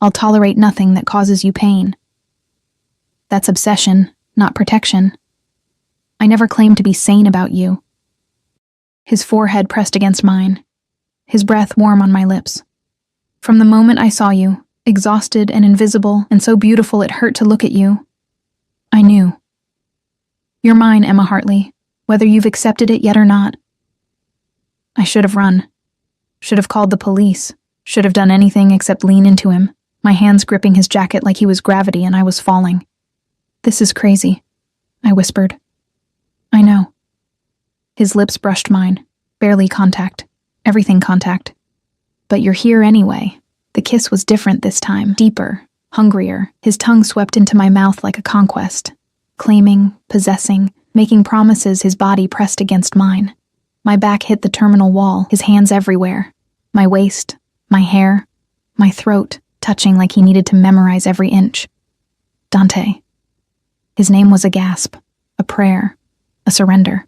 I'll tolerate nothing that causes you pain. That's obsession, not protection. I never claimed to be sane about you. His forehead pressed against mine, his breath warm on my lips. From the moment I saw you, exhausted and invisible and so beautiful it hurt to look at you, I knew. You're mine, Emma Hartley, whether you've accepted it yet or not. I should have run. Should have called the police. Should have done anything except lean into him, my hands gripping his jacket like he was gravity and I was falling. This is crazy, I whispered. I know. His lips brushed mine, barely contact, everything contact. But you're here anyway. The kiss was different this time, deeper, hungrier. His tongue swept into my mouth like a conquest, claiming, possessing, making promises. His body pressed against mine. My back hit the terminal wall, his hands everywhere. My waist, my hair, my throat, touching like he needed to memorize every inch. Dante. His name was a gasp, a prayer, a surrender.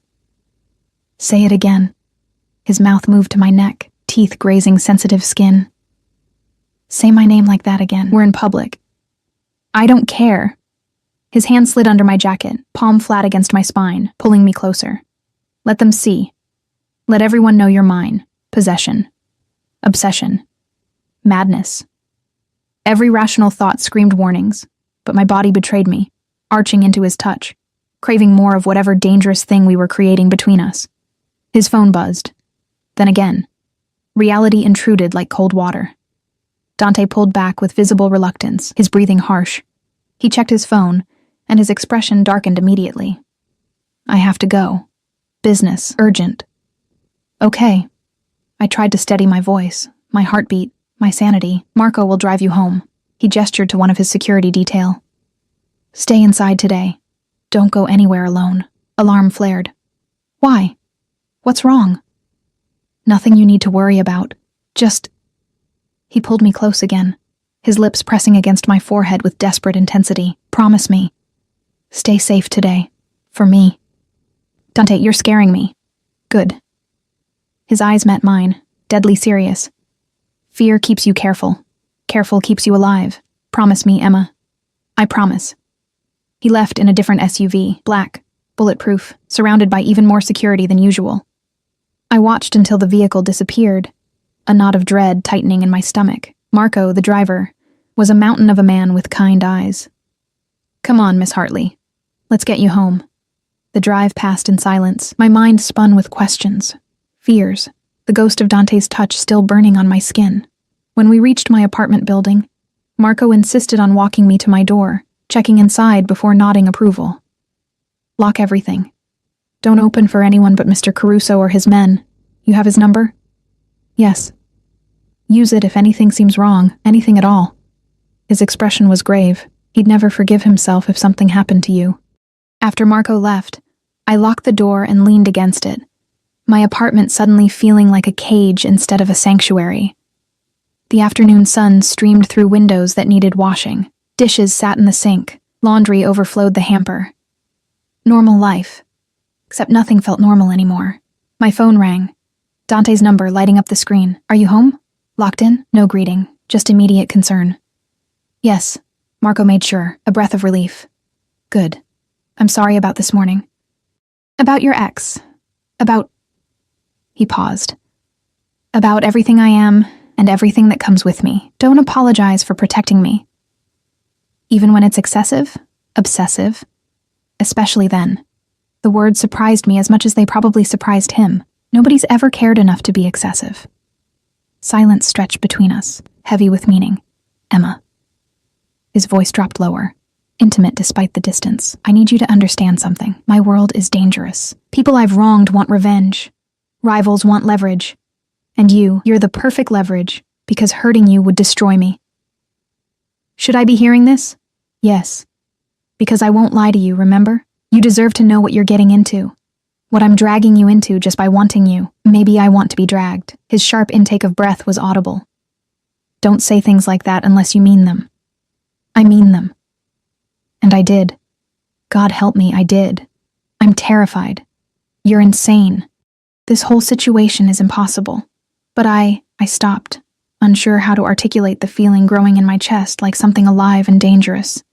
Say it again. His mouth moved to my neck, teeth grazing sensitive skin. Say my name like that again. We're in public. I don't care. His hand slid under my jacket, palm flat against my spine, pulling me closer. Let them see. Let everyone know you're mine. Possession. Obsession. Madness. Every rational thought screamed warnings, but my body betrayed me, arching into his touch, craving more of whatever dangerous thing we were creating between us. His phone buzzed. Then again. Reality intruded like cold water. Dante pulled back with visible reluctance, his breathing harsh. He checked his phone, and his expression darkened immediately. I have to go. Business, urgent. Okay. I tried to steady my voice, my heartbeat, my sanity. Marco will drive you home. He gestured to one of his security detail. Stay inside today. Don't go anywhere alone. Alarm flared. Why? What's wrong? Nothing you need to worry about. Just... He pulled me close again, his lips pressing against my forehead with desperate intensity. Promise me. Stay safe today. For me. Dante, you're scaring me. Good. His eyes met mine, deadly serious. Fear keeps you careful. Careful keeps you alive. Promise me, Emma. I promise. He left in a different SUV, black, bulletproof, surrounded by even more security than usual. I watched until the vehicle disappeared, a knot of dread tightening in my stomach. Marco, the driver, was a mountain of a man with kind eyes. Come on, Miss Hartley. Let's get you home. The drive passed in silence. My mind spun with questions, fears, the ghost of Dante's touch still burning on my skin. When we reached my apartment building, Marco insisted on walking me to my door, checking inside before nodding approval. Lock everything. Don't open for anyone but Mr. Caruso or his men. You have his number? Yes. Use it if anything seems wrong, anything at all. His expression was grave. He'd never forgive himself if something happened to you. After Marco left, I locked the door and leaned against it, my apartment suddenly feeling like a cage instead of a sanctuary. The afternoon sun streamed through windows that needed washing. Dishes sat in the sink. Laundry overflowed the hamper. Normal life. Except nothing felt normal anymore. My phone rang. Dante's number lighting up the screen. Are you home? Locked in? No greeting, just immediate concern. Yes, Marco made sure, a breath of relief. Good. I'm sorry about this morning. About your ex. About... He paused. About everything I am and everything that comes with me. Don't apologize for protecting me. Even when it's excessive, obsessive, especially then. The words surprised me as much as they probably surprised him. Nobody's ever cared enough to be excessive. Silence stretched between us, heavy with meaning. Emma. His voice dropped lower, intimate despite the distance. I need you to understand something. My world is dangerous. People I've wronged want revenge. Rivals want leverage. And you're the perfect leverage, because hurting you would destroy me. Should I be hearing this? Yes. Because I won't lie to you, remember? You deserve to know what you're getting into. What I'm dragging you into just by wanting you. Maybe I want to be dragged. His sharp intake of breath was audible. Don't say things like that unless you mean them. I mean them. And I did. God help me, I did. I'm terrified. You're insane. This whole situation is impossible. But I stopped, unsure how to articulate the feeling growing in my chest like something alive and dangerous.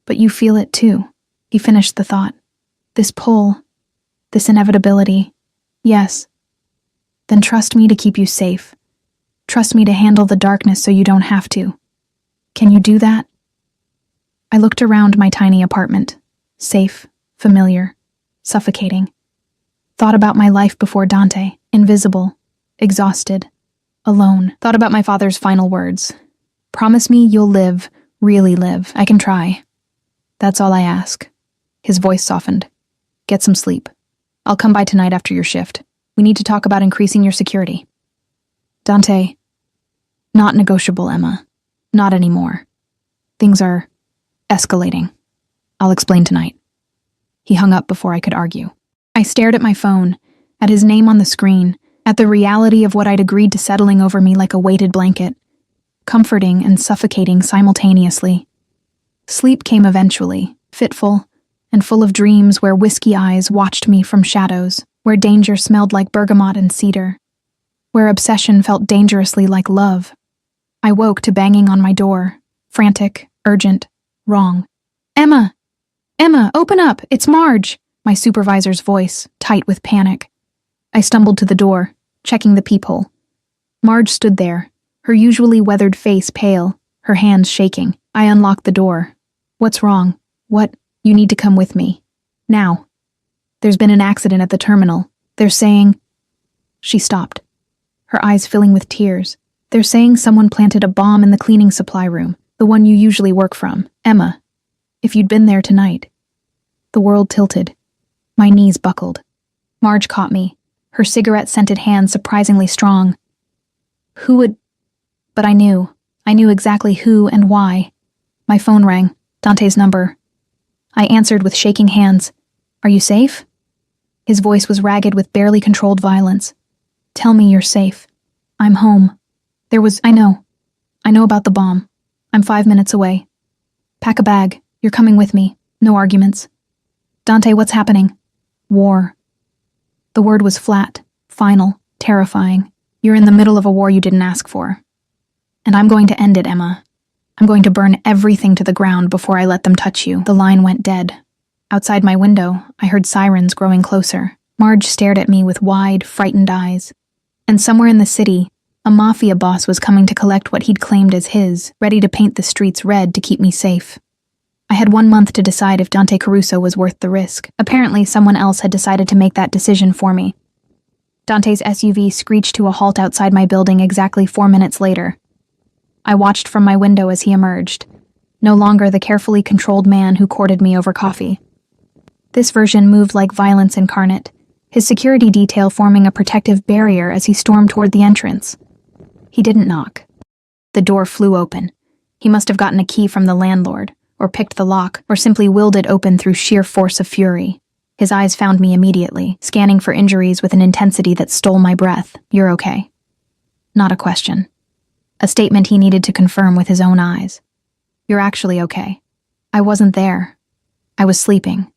But you feel it too. He finished the thought. This pull, this inevitability. Yes. Then trust me to keep you safe. Trust me to handle the darkness so you don't have to. Can you do that? I looked around my tiny apartment. Safe, familiar, suffocating. Thought about my life before Dante, invisible, exhausted, alone. Thought about my father's final words. Promise me you'll live, really live. I can try. That's all I ask. His voice softened. Get some sleep. I'll come by tonight after your shift. We need to talk about increasing your security. Dante. Not negotiable, Emma. Not anymore. Things are escalating. I'll explain tonight. He hung up before I could argue. I stared at my phone, at his name on the screen, at the reality of what I'd agreed to settling over me like a weighted blanket, comforting and suffocating simultaneously. Sleep came eventually, fitful and full of dreams where whiskey eyes watched me from shadows, where danger smelled like bergamot and cedar, where obsession felt dangerously like love. I woke to banging on my door, frantic, urgent, wrong. Emma! Emma, open up! It's Marge! My supervisor's voice, tight with panic. I stumbled to the door, checking the peephole. Marge stood there, her usually weathered face pale, her hands shaking. I unlocked the door. What's wrong? What? You need to come with me. Now. There's been an accident at the terminal. They're saying... She stopped, her eyes filling with tears. They're saying someone planted a bomb in the cleaning supply room, the one you usually work from. Emma, if you'd been there tonight. The world tilted. My knees buckled. Marge caught me, her cigarette-scented hand surprisingly strong. Who would... But I knew. I knew exactly who and why. My phone rang. Dante's number. I answered with shaking hands. Are you safe? His voice was ragged with barely controlled violence. Tell me you're safe. I'm home. I know about the bomb. I'm 5 minutes away. Pack a bag. You're coming with me. No arguments. Dante, what's happening? War. The word was flat, final, terrifying. You're in the middle of a war you didn't ask for. And I'm going to end it, Emma. I'm going to burn everything to the ground before I let them touch you. The line went dead. Outside my window, I heard sirens growing closer. Marge stared at me with wide, frightened eyes. And somewhere in the city, a Mafia boss was coming to collect what he'd claimed as his, ready to paint the streets red to keep me safe. I had 1 month to decide if Dante Caruso was worth the risk. Apparently, someone else had decided to make that decision for me. Dante's SUV screeched to a halt outside my building exactly 4 minutes later. I watched from my window as he emerged, no longer the carefully controlled man who courted me over coffee. This version moved like violence incarnate, his security detail forming a protective barrier as he stormed toward the entrance. He didn't knock. The door flew open. He must have gotten a key from the landlord, or picked the lock, or simply willed it open through sheer force of fury. His eyes found me immediately, scanning for injuries with an intensity that stole my breath. "You're okay." Not a question. A statement he needed to confirm with his own eyes. "You're actually okay." I wasn't there. I was sleeping.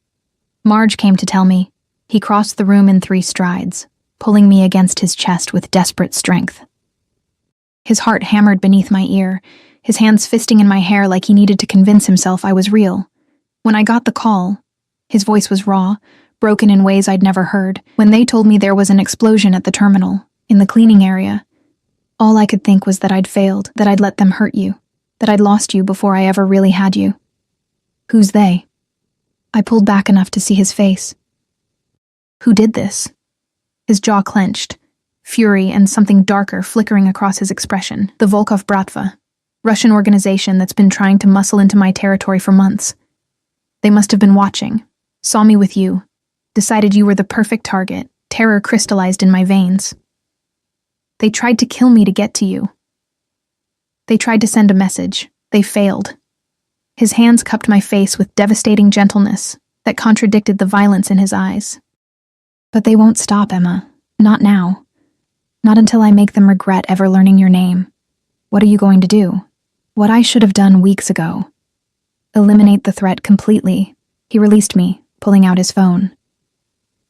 Marge came to tell me. He crossed the room in 3 strides, pulling me against his chest with desperate strength. His heart hammered beneath my ear, his hands fisting in my hair like he needed to convince himself I was real. When I got the call, his voice was raw, broken in ways I'd never heard. When they told me there was an explosion at the terminal, in the cleaning area, all I could think was that I'd failed, that I'd let them hurt you, that I'd lost you before I ever really had you. Who's they? I pulled back enough to see his face. Who did this? His jaw clenched, fury and something darker flickering across his expression. The Volkov Bratva, Russian organization that's been trying to muscle into my territory for months. They must have been watching, saw me with you, decided you were the perfect target, terror crystallized in my veins. They tried to kill me to get to you. They tried to send a message. They failed. His hands cupped my face with devastating gentleness that contradicted the violence in his eyes. But they won't stop, Emma. Not now. Not until I make them regret ever learning your name. What are you going to do? What I should have done weeks ago. Eliminate the threat completely. He released me, pulling out his phone.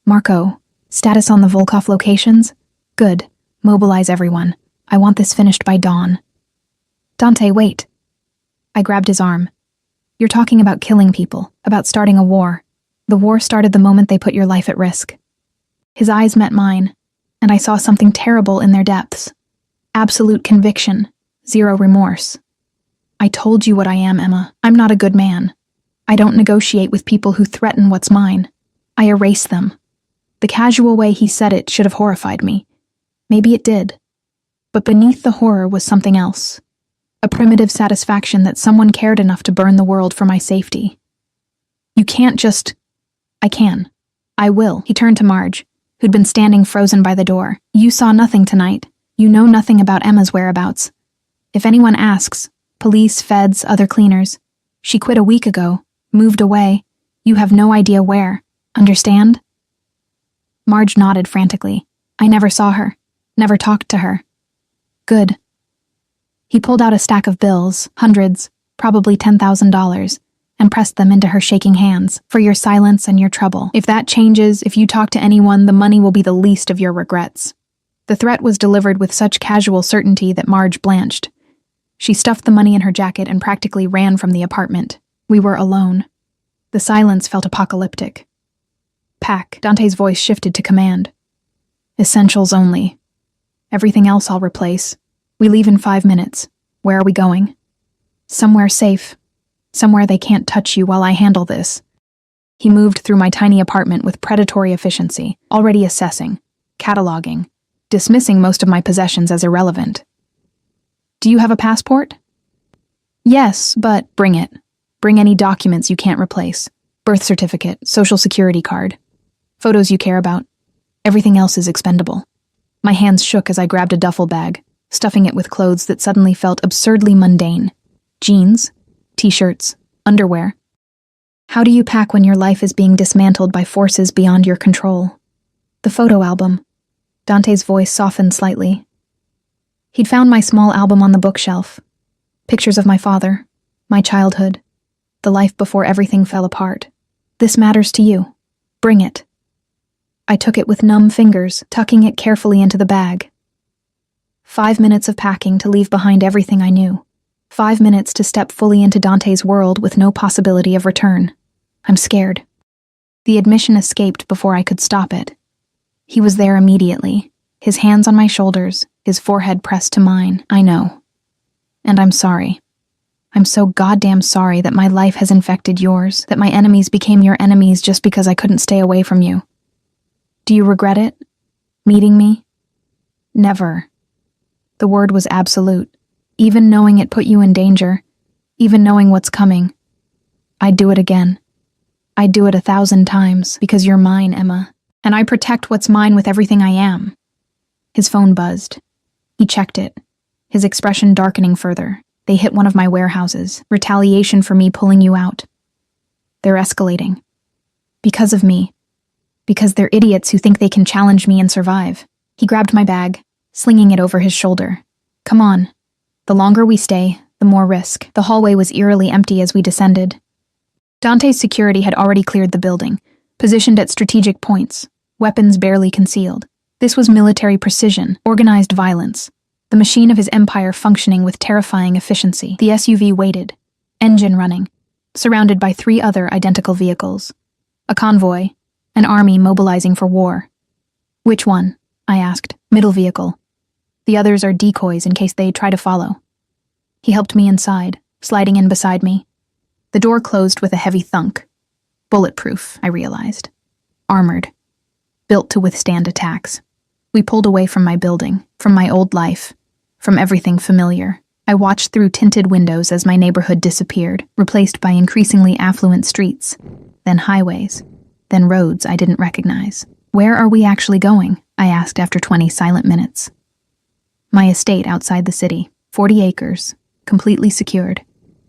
Marco, status on the Volkov locations? Good. Mobilize everyone. I want this finished by dawn. Dante, wait. I grabbed his arm. You're talking about killing people, about starting a war. The war started the moment they put your life at risk. His eyes met mine, and I saw something terrible in their depths. Absolute conviction, zero remorse. I told you what I am, Emma. I'm not a good man. I don't negotiate with people who threaten what's mine. I erase them. The casual way he said it should have horrified me. Maybe it did. But beneath the horror was something else. A primitive satisfaction that someone cared enough to burn the world for my safety. You can't just... I can. I will. He turned to Marge, who'd been standing frozen by the door. You saw nothing tonight. You know nothing about Emma's whereabouts. If anyone asks, police, feds, other cleaners, she quit a week ago, moved away. You have no idea where. Understand? Marge nodded frantically. I never saw her. Never talked to her. Good. He pulled out a stack of bills, hundreds, probably $10,000, and pressed them into her shaking hands. For your silence and your trouble. If that changes, if you talk to anyone, the money will be the least of your regrets. The threat was delivered with such casual certainty that Marge blanched. She stuffed the money in her jacket and practically ran from the apartment. We were alone. The silence felt apocalyptic. Pack. Dante's voice shifted to command. Essentials only. Everything else I'll replace. We leave in 5 minutes. Where are we going? Somewhere safe. Somewhere they can't touch you while I handle this. He moved through my tiny apartment with predatory efficiency, already assessing, cataloging, dismissing most of my possessions as irrelevant. Do you have a passport? Yes, but bring it. Bring any documents you can't replace. Birth certificate, social security card. Photos you care about. Everything else is expendable. My hands shook as I grabbed a duffel bag, stuffing it with clothes that suddenly felt absurdly mundane. Jeans, t-shirts, underwear. How do you pack when your life is being dismantled by forces beyond your control? The photo album. Dante's voice softened slightly. He'd found my small album on the bookshelf. Pictures of my father, my childhood, the life before everything fell apart. This matters to you. Bring it. I took it with numb fingers, tucking it carefully into the bag. 5 minutes of packing to leave behind everything I knew. 5 minutes to step fully into Dante's world with no possibility of return. I'm scared. The admission escaped before I could stop it. He was there immediately, his hands on my shoulders, his forehead pressed to mine. I know. And I'm sorry. I'm so goddamn sorry that my life has infected yours, that my enemies became your enemies just because I couldn't stay away from you. Do you regret it? Meeting me? Never. The word was absolute. Even knowing it put you in danger, even knowing what's coming, I'd do it again. I'd do it 1,000 times, because you're mine, Emma, and I protect what's mine with everything I am. His phone buzzed. He checked it, his expression darkening further. They hit one of my warehouses, retaliation for me pulling you out. They're escalating. Because of me. Because they're idiots who think they can challenge me and survive. He grabbed my bag, slinging it over his shoulder. Come on. The longer we stay, the more risk. The hallway was eerily empty as we descended. Dante's security had already cleared the building, positioned at strategic points, weapons barely concealed. This was military precision, organized violence. The machine of his empire functioning with terrifying efficiency. The SUV waited, engine running, surrounded by 3 other identical vehicles. A convoy, an army mobilizing for war. Which one? I asked. Middle vehicle. The others are decoys in case they try to follow. He helped me inside, sliding in beside me. The door closed with a heavy thunk. Bulletproof, I realized. Armored. Built to withstand attacks. We pulled away from my building, from my old life, from everything familiar. I watched through tinted windows as my neighborhood disappeared, replaced by increasingly affluent streets, then highways, then roads I didn't recognize. Where are we actually going? I asked after 20 silent minutes. My estate outside the city, 40 acres, completely secured,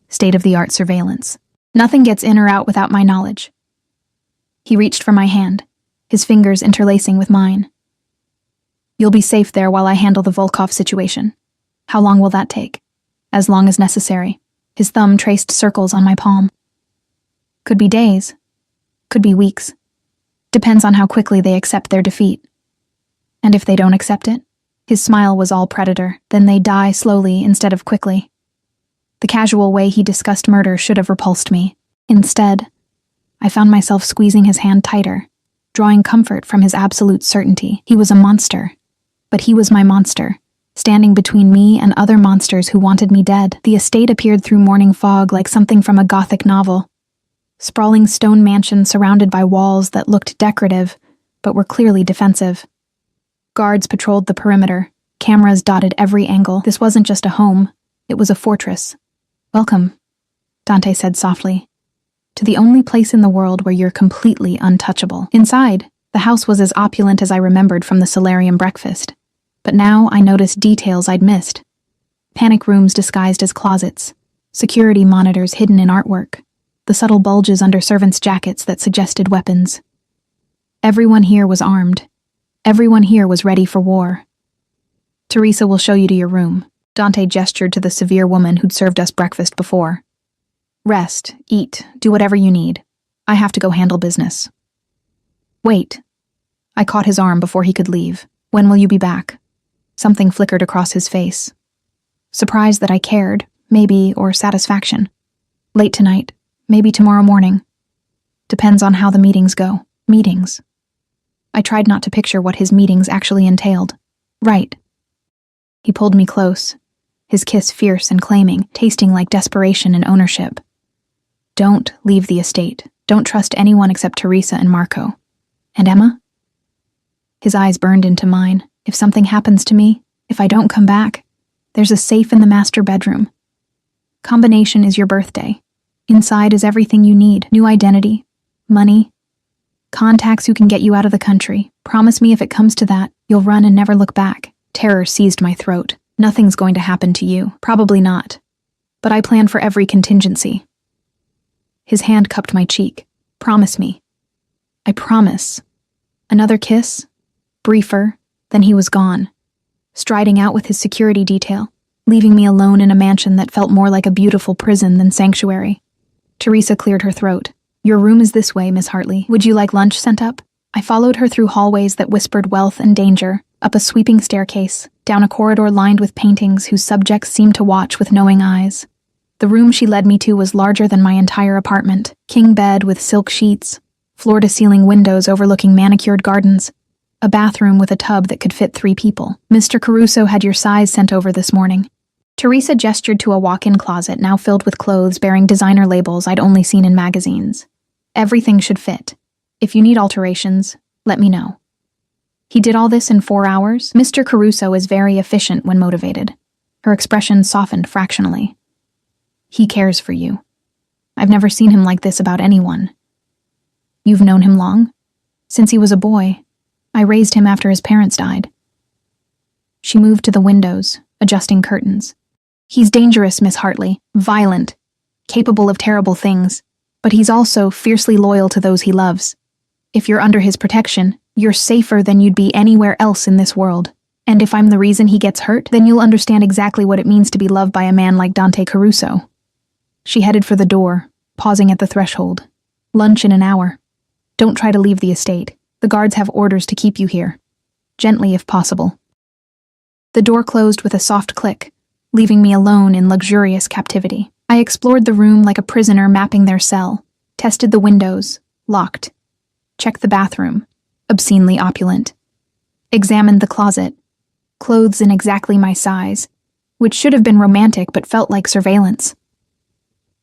state-of-the-art surveillance. Nothing gets in or out without my knowledge. He reached for my hand, his fingers interlacing with mine. You'll be safe there while I handle the Volkov situation. How long will that take? As long as necessary. His thumb traced circles on my palm. Could be days. Could be weeks. Depends on how quickly they accept their defeat. And if they don't accept it? His smile was all predator. Then they die slowly instead of quickly. The casual way he discussed murder should have repulsed me. Instead, I found myself squeezing his hand tighter, drawing comfort from his absolute certainty. He was a monster. But he was my monster, standing between me and other monsters who wanted me dead. The estate appeared through morning fog like something from a Gothic novel. Sprawling stone mansion surrounded by walls that looked decorative, but were clearly defensive. Guards patrolled the perimeter, cameras dotted every angle. This wasn't just a home, it was a fortress. Welcome, Dante said softly, to the only place in the world where you're completely untouchable. Inside, the house was as opulent as I remembered from the solarium breakfast. But now I noticed details I'd missed. Panic rooms disguised as closets, security monitors hidden in artwork, the subtle bulges under servants' jackets that suggested weapons. Everyone here was armed. Everyone here was ready for war. Teresa will show you to your room. Dante gestured to the severe woman who'd served us breakfast before. Rest, eat, do whatever you need. I have to go handle business. Wait. I caught his arm before he could leave. When will you be back? Something flickered across his face. Surprise that I cared, maybe, or satisfaction. Late tonight, maybe tomorrow morning. Depends on how the meetings go. Meetings. I tried not to picture what his meetings actually entailed. Right. He pulled me close, his kiss fierce and claiming, tasting like desperation and ownership. Don't leave the estate. Don't trust anyone except Teresa and Marco. And Emma? His eyes burned into mine. If something happens to me, if I don't come back, there's a safe in the master bedroom. Combination is your birthday. Inside is everything you need. New identity, money, contacts who can get you out of the country. Promise me if it comes to that, you'll run and never look back. Terror seized my throat. Nothing's going to happen to you. Probably not. But I plan for every contingency. His hand cupped my cheek. Promise me. I promise. Another kiss? Briefer. Then he was gone, striding out with his security detail, leaving me alone in a mansion that felt more like a beautiful prison than sanctuary. Teresa cleared her throat. Your room is this way, Miss Hartley. Would you like lunch sent up? I followed her through hallways that whispered wealth and danger, up a sweeping staircase, down a corridor lined with paintings whose subjects seemed to watch with knowing eyes. The room she led me to was larger than my entire apartment. King bed with silk sheets, floor-to-ceiling windows overlooking manicured gardens. A bathroom with a tub that could fit 3 people. Mr. Caruso had your size sent over this morning. Teresa gestured to a walk-in closet now filled with clothes bearing designer labels I'd only seen in magazines. Everything should fit. If you need alterations, let me know. He did all this in 4 hours? Mr. Caruso is very efficient when motivated. Her expression softened fractionally. He cares for you. I've never seen him like this about anyone. You've known him long? Since he was a boy. I raised him after his parents died. She moved to the windows, adjusting curtains. He's dangerous, Miss Hartley, violent, capable of terrible things, but he's also fiercely loyal to those he loves. If you're under his protection, you're safer than you'd be anywhere else in this world. And if I'm the reason he gets hurt, then you'll understand exactly what it means to be loved by a man like Dante Caruso. She headed for the door, pausing at the threshold. Lunch in an hour. Don't try to leave the estate. The guards have orders to keep you here. Gently if possible. The door closed with a soft click, leaving me alone in luxurious captivity. I explored the room like a prisoner mapping their cell, tested the windows, locked, checked the bathroom, obscenely opulent, examined the closet, clothes in exactly my size, which should have been romantic but felt like surveillance.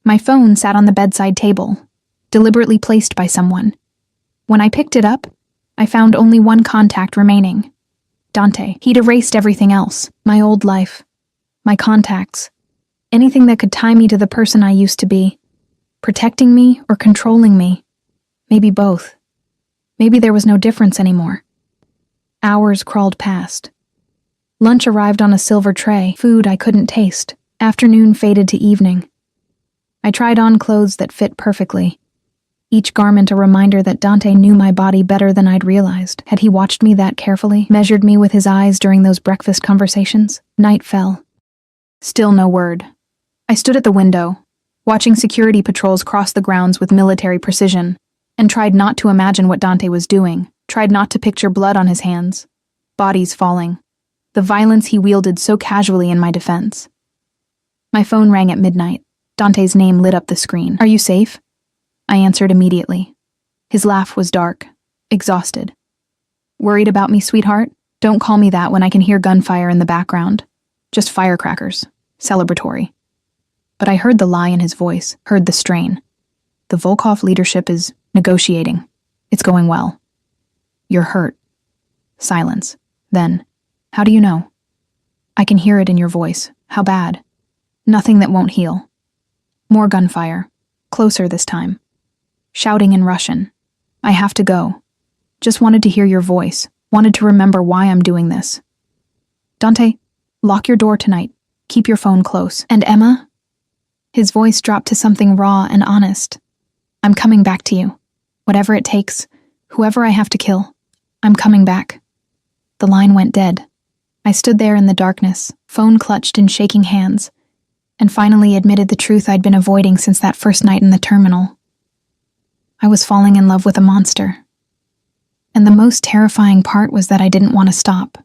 My phone sat on the bedside table, deliberately placed by someone. When I picked it up, I found only one contact remaining. Dante. He'd erased everything else, my old life, my contacts, anything that could tie me to the person I used to be, protecting me or controlling me. Maybe both. Maybe there was no difference anymore. Hours crawled past. Lunch arrived on a silver tray, food I couldn't taste. Afternoon faded to evening. I tried on clothes that fit perfectly. Each garment a reminder that Dante knew my body better than I'd realized. Had he watched me that carefully, measured me with his eyes during those breakfast conversations? Night fell. Still no word. I stood at the window, watching security patrols cross the grounds with military precision, and tried not to imagine what Dante was doing, tried not to picture blood on his hands, bodies falling, the violence he wielded so casually in my defense. My phone rang at midnight. Dante's name lit up the screen. Are you safe? I answered immediately. His laugh was dark, exhausted. Worried about me, sweetheart? Don't call me that when I can hear gunfire in the background. Just firecrackers. Celebratory. But I heard the lie in his voice, heard the strain. The Volkov leadership is negotiating. It's going well. You're hurt. Silence. Then, how do you know? I can hear it in your voice. How bad? Nothing that won't heal. More gunfire. Closer this time. Shouting in Russian. I have to go. Just wanted to hear your voice. Wanted to remember why I'm doing this. Dante, lock your door tonight. Keep your phone close. And Emma? His voice dropped to something raw and honest. I'm coming back to you. Whatever it takes, whoever I have to kill, I'm coming back. The line went dead. I stood there in the darkness, phone clutched in shaking hands, and finally admitted the truth I'd been avoiding since that first night in the terminal. I was falling in love with a monster. And the most terrifying part was that I didn't want to stop.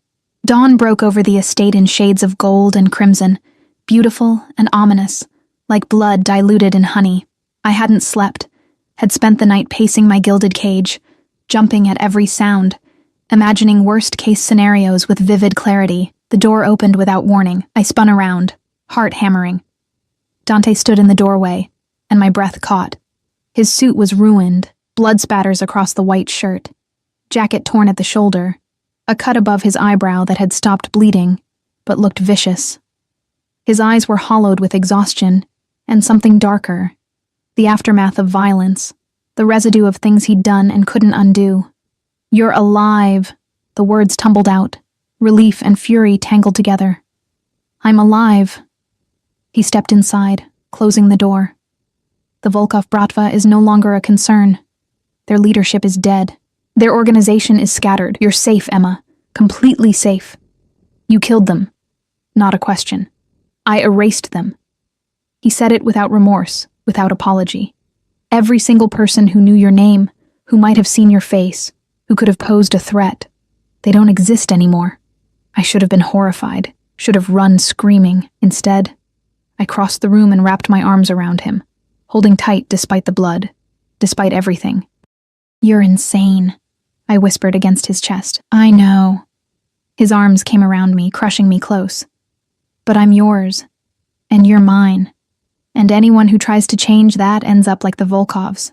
Dawn broke over the estate in shades of gold and crimson, beautiful and ominous, like blood diluted in honey. I hadn't slept, had spent the night pacing my gilded cage, jumping at every sound, imagining worst-case scenarios with vivid clarity. The door opened without warning. I spun around, heart hammering. Dante stood in the doorway, and my breath caught. His suit was ruined, blood spatters across the white shirt, jacket torn at the shoulder, a cut above his eyebrow that had stopped bleeding, but looked vicious. His eyes were hollowed with exhaustion, and something darker, the aftermath of violence, the residue of things he'd done and couldn't undo. You're alive, the words tumbled out, relief and fury tangled together. I'm alive. He stepped inside, closing the door. The Volkov Bratva is no longer a concern. Their leadership is dead. Their organization is scattered. You're safe, Emma. Completely safe. You killed them. Not a question. I erased them. He said it without remorse, without apology. Every single person who knew your name, who might have seen your face, who could have posed a threat, they don't exist anymore. I should have been horrified, should have run screaming. Instead, I crossed the room and wrapped my arms around him, holding tight despite the blood, despite everything. You're insane, I whispered against his chest. I know. His arms came around me, crushing me close. But I'm yours, And you're mine. And anyone who tries to change that ends up like the Volkovs.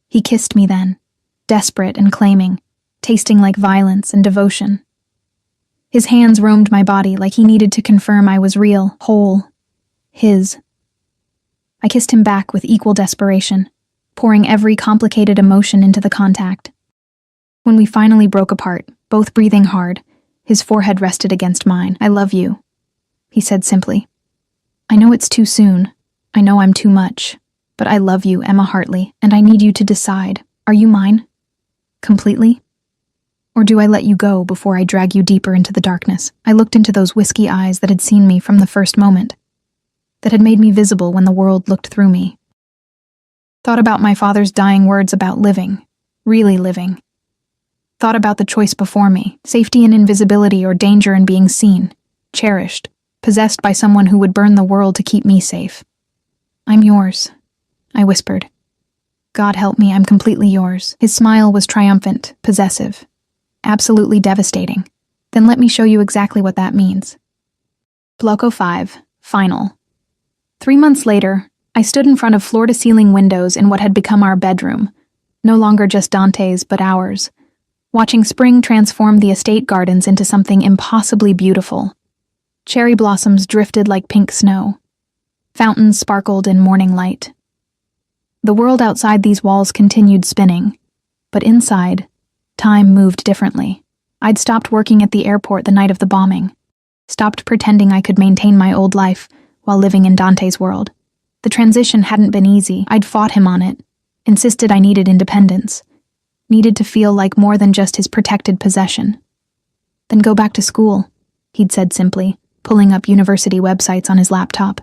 He kissed me then, desperate and claiming, tasting like violence and devotion. His hands roamed my body like he needed to confirm I was real, whole, his. I kissed him back with equal desperation, pouring every complicated emotion into the contact. When we finally broke apart, both breathing hard, his forehead rested against mine. "I love you," he said simply. "I know it's too soon. I know I'm too much. But I love you, Emma Hartley, and I need you to decide. Are you mine? Completely? Or do I let you go before I drag you deeper into the darkness?" I looked into those whiskey eyes that had seen me from the first moment, that had made me visible when the world looked through me. Thought about my father's dying words about living, really living. Thought about the choice before me, safety in invisibility or danger in being seen, cherished, possessed by someone who would burn the world to keep me safe. "I'm yours," I whispered. "God help me, I'm completely yours." His smile was triumphant, possessive, absolutely devastating. "Then let me show you exactly what that means." Bloco 5, Final. 3 months later, I stood in front of floor-to-ceiling windows in what had become our bedroom, no longer just Dante's but ours, watching spring transform the estate gardens into something impossibly beautiful. Cherry blossoms drifted like pink snow. Fountains sparkled in morning light. The world outside these walls continued spinning, but inside, time moved differently. I'd stopped working at the airport the night of the bombing, stopped pretending I could maintain my old life while living in Dante's world. The transition hadn't been easy. I'd fought him on it, insisted I needed independence, needed to feel like more than just his protected possession. "Then go back to school," he'd said simply, pulling up university websites on his laptop.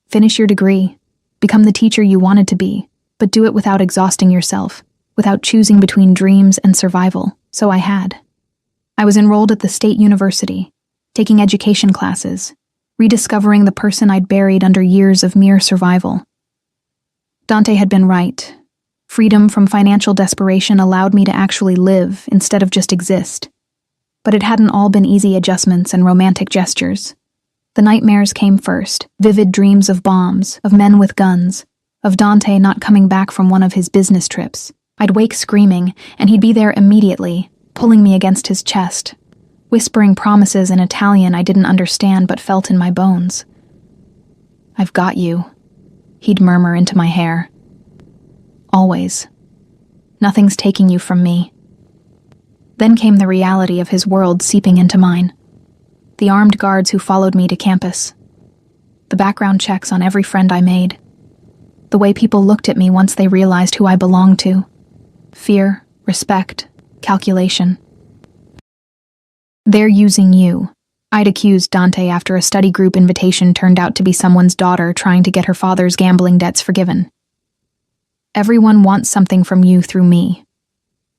"Finish your degree, become the teacher you wanted to be, but do it without exhausting yourself, without choosing between dreams and survival." So I had. I was enrolled at the state university, taking education classes, rediscovering the person I'd buried under years of mere survival. Dante had been right. Freedom from financial desperation allowed me to actually live instead of just exist. But it hadn't all been easy adjustments and romantic gestures. The nightmares came first, vivid dreams of bombs, of men with guns, of Dante not coming back from one of his business trips. I'd wake screaming, and he'd be there immediately, pulling me against his chest, whispering promises in Italian I didn't understand but felt in my bones. "I've got you," he'd murmur into my hair. "Always. Nothing's taking you from me." Then came the reality of his world seeping into mine. The armed guards who followed me to campus. The background checks on every friend I made. The way people looked at me once they realized who I belonged to. Fear, respect, calculation. "They're using you," I'd accused Dante after a study group invitation turned out to be someone's daughter trying to get her father's gambling debts forgiven. "Everyone wants something from you through me."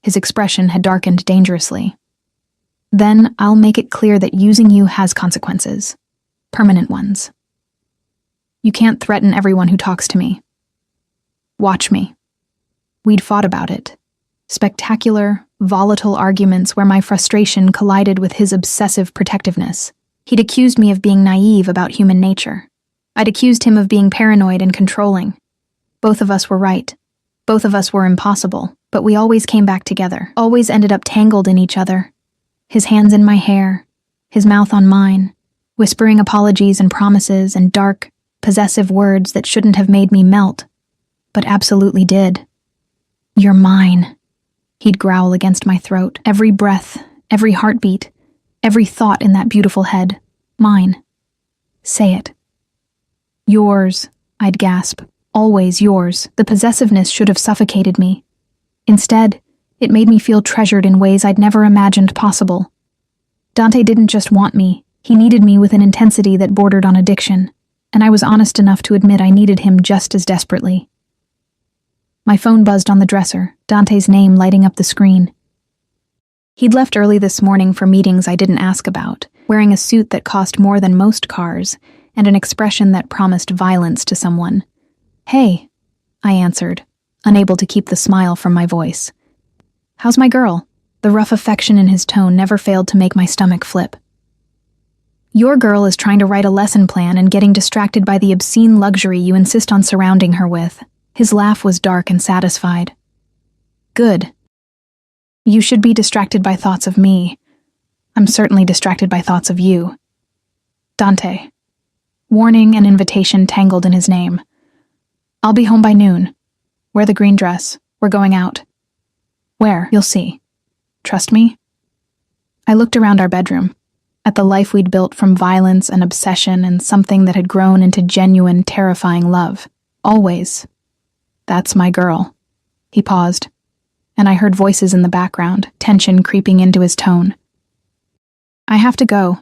His expression had darkened dangerously. "Then I'll make it clear that using you has consequences. Permanent ones. You can't threaten everyone who talks to me. Watch me." We'd fought about it. Spectacular, volatile arguments where my frustration collided with his obsessive protectiveness. He'd accused me of being naive about human nature. I'd accused him of being paranoid and controlling. Both of us were right. Both of us were impossible, but we always came back together, always ended up tangled in each other. His hands in my hair, his mouth on mine, whispering apologies and promises and dark, possessive words that shouldn't have made me melt, but absolutely did. "You're mine," he'd growl against my throat. Every breath, every heartbeat, every thought in that beautiful head. Mine. Say it. "Yours," I'd gasp. "Always yours." The possessiveness should have suffocated me. Instead, it made me feel treasured in ways I'd never imagined possible. Dante didn't just want me, he needed me with an intensity that bordered on addiction, and I was honest enough to admit I needed him just as desperately. My phone buzzed on the dresser, Dante's name lighting up the screen. He'd left early this morning for meetings I didn't ask about, wearing a suit that cost more than most cars, and an expression that promised violence to someone. "Hey," I answered, unable to keep the smile from my voice. "How's my girl?" The rough affection in his tone never failed to make my stomach flip. Your girl is trying to write a lesson plan and getting distracted by the obscene luxury you insist on surrounding her with. His laugh was dark and satisfied. Good. You should be distracted by thoughts of me. I'm certainly distracted by thoughts of you. Dante. Warning and invitation tangled in his name. I'll be home by noon. Wear the green dress. We're going out. Where? You'll see. Trust me? I looked around our bedroom, at the life we'd built from violence and obsession and something that had grown into genuine, terrifying love. Always. That's my girl. He paused, and I heard voices in the background, tension creeping into his tone. I have to go.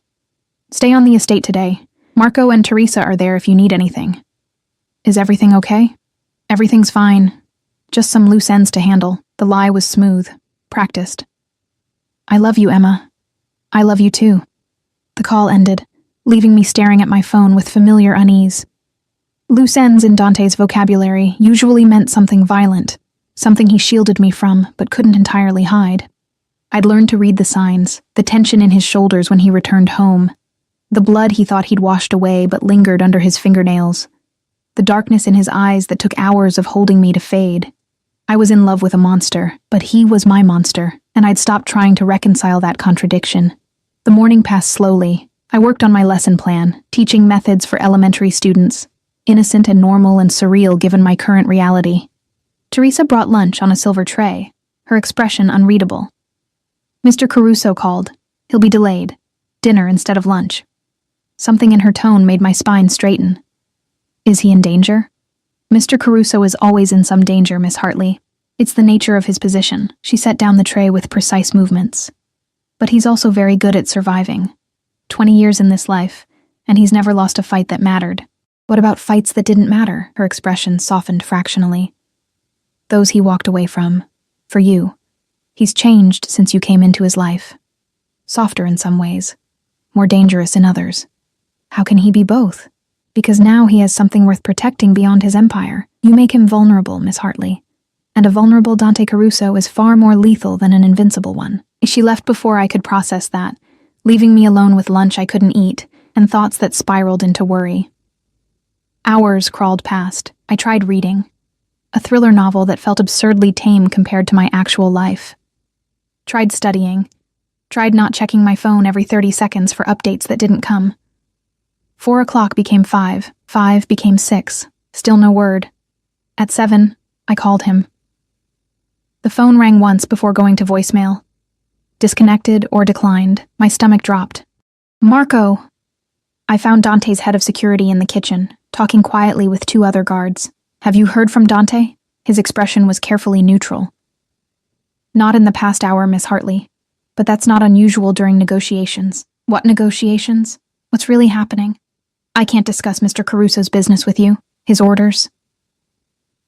Stay on the estate today. Marco and Teresa are there if you need anything. Is everything okay? Everything's fine. Just some loose ends to handle. The lie was smooth, practiced. I love you, Emma. I love you too. The call ended, leaving me staring at my phone with familiar unease. Loose ends in Dante's vocabulary usually meant something violent, something he shielded me from but couldn't entirely hide. I'd learned to read the signs, the tension in his shoulders when he returned home, the blood he thought he'd washed away but lingered under his fingernails, the darkness in his eyes that took hours of holding me to fade. I was in love with a monster, but he was my monster, and I'd stopped trying to reconcile that contradiction. The morning passed slowly. I worked on my lesson plan, teaching methods for elementary students, innocent and normal and surreal given my current reality. Teresa brought lunch on a silver tray, her expression unreadable. Mr. Caruso called. He'll be delayed. Dinner instead of lunch. Something in her tone made my spine straighten. Is he in danger? Mr. Caruso is always in some danger, Miss Hartley. It's the nature of his position. She set down the tray with precise movements. But he's also very good at surviving. 20 years in this life, and he's never lost a fight that mattered. What about fights that didn't matter? Her expression softened fractionally. Those he walked away from. For you. He's changed since you came into his life. Softer in some ways. More dangerous in others. How can he be both? Because now he has something worth protecting beyond his empire. You make him vulnerable, Miss Hartley. And a vulnerable Dante Caruso is far more lethal than an invincible one. She left before I could process that, leaving me alone with lunch I couldn't eat and thoughts that spiraled into worry. Hours crawled past. I tried reading. A thriller novel that felt absurdly tame compared to my actual life. Tried studying. Tried not checking my phone every 30 seconds for updates that didn't come. 4 o'clock became 5. 5 became 6. Still no word. At 7, I called him. The phone rang once before going to voicemail. Disconnected or declined, my stomach dropped. Marco! I found Dante's head of security in the kitchen, talking quietly with 2 other guards. Have you heard from Dante? His expression was carefully neutral. Not in the past hour, Miss Hartley. But that's not unusual during negotiations. What negotiations? What's really happening? I can't discuss Mr. Caruso's business with you. His orders.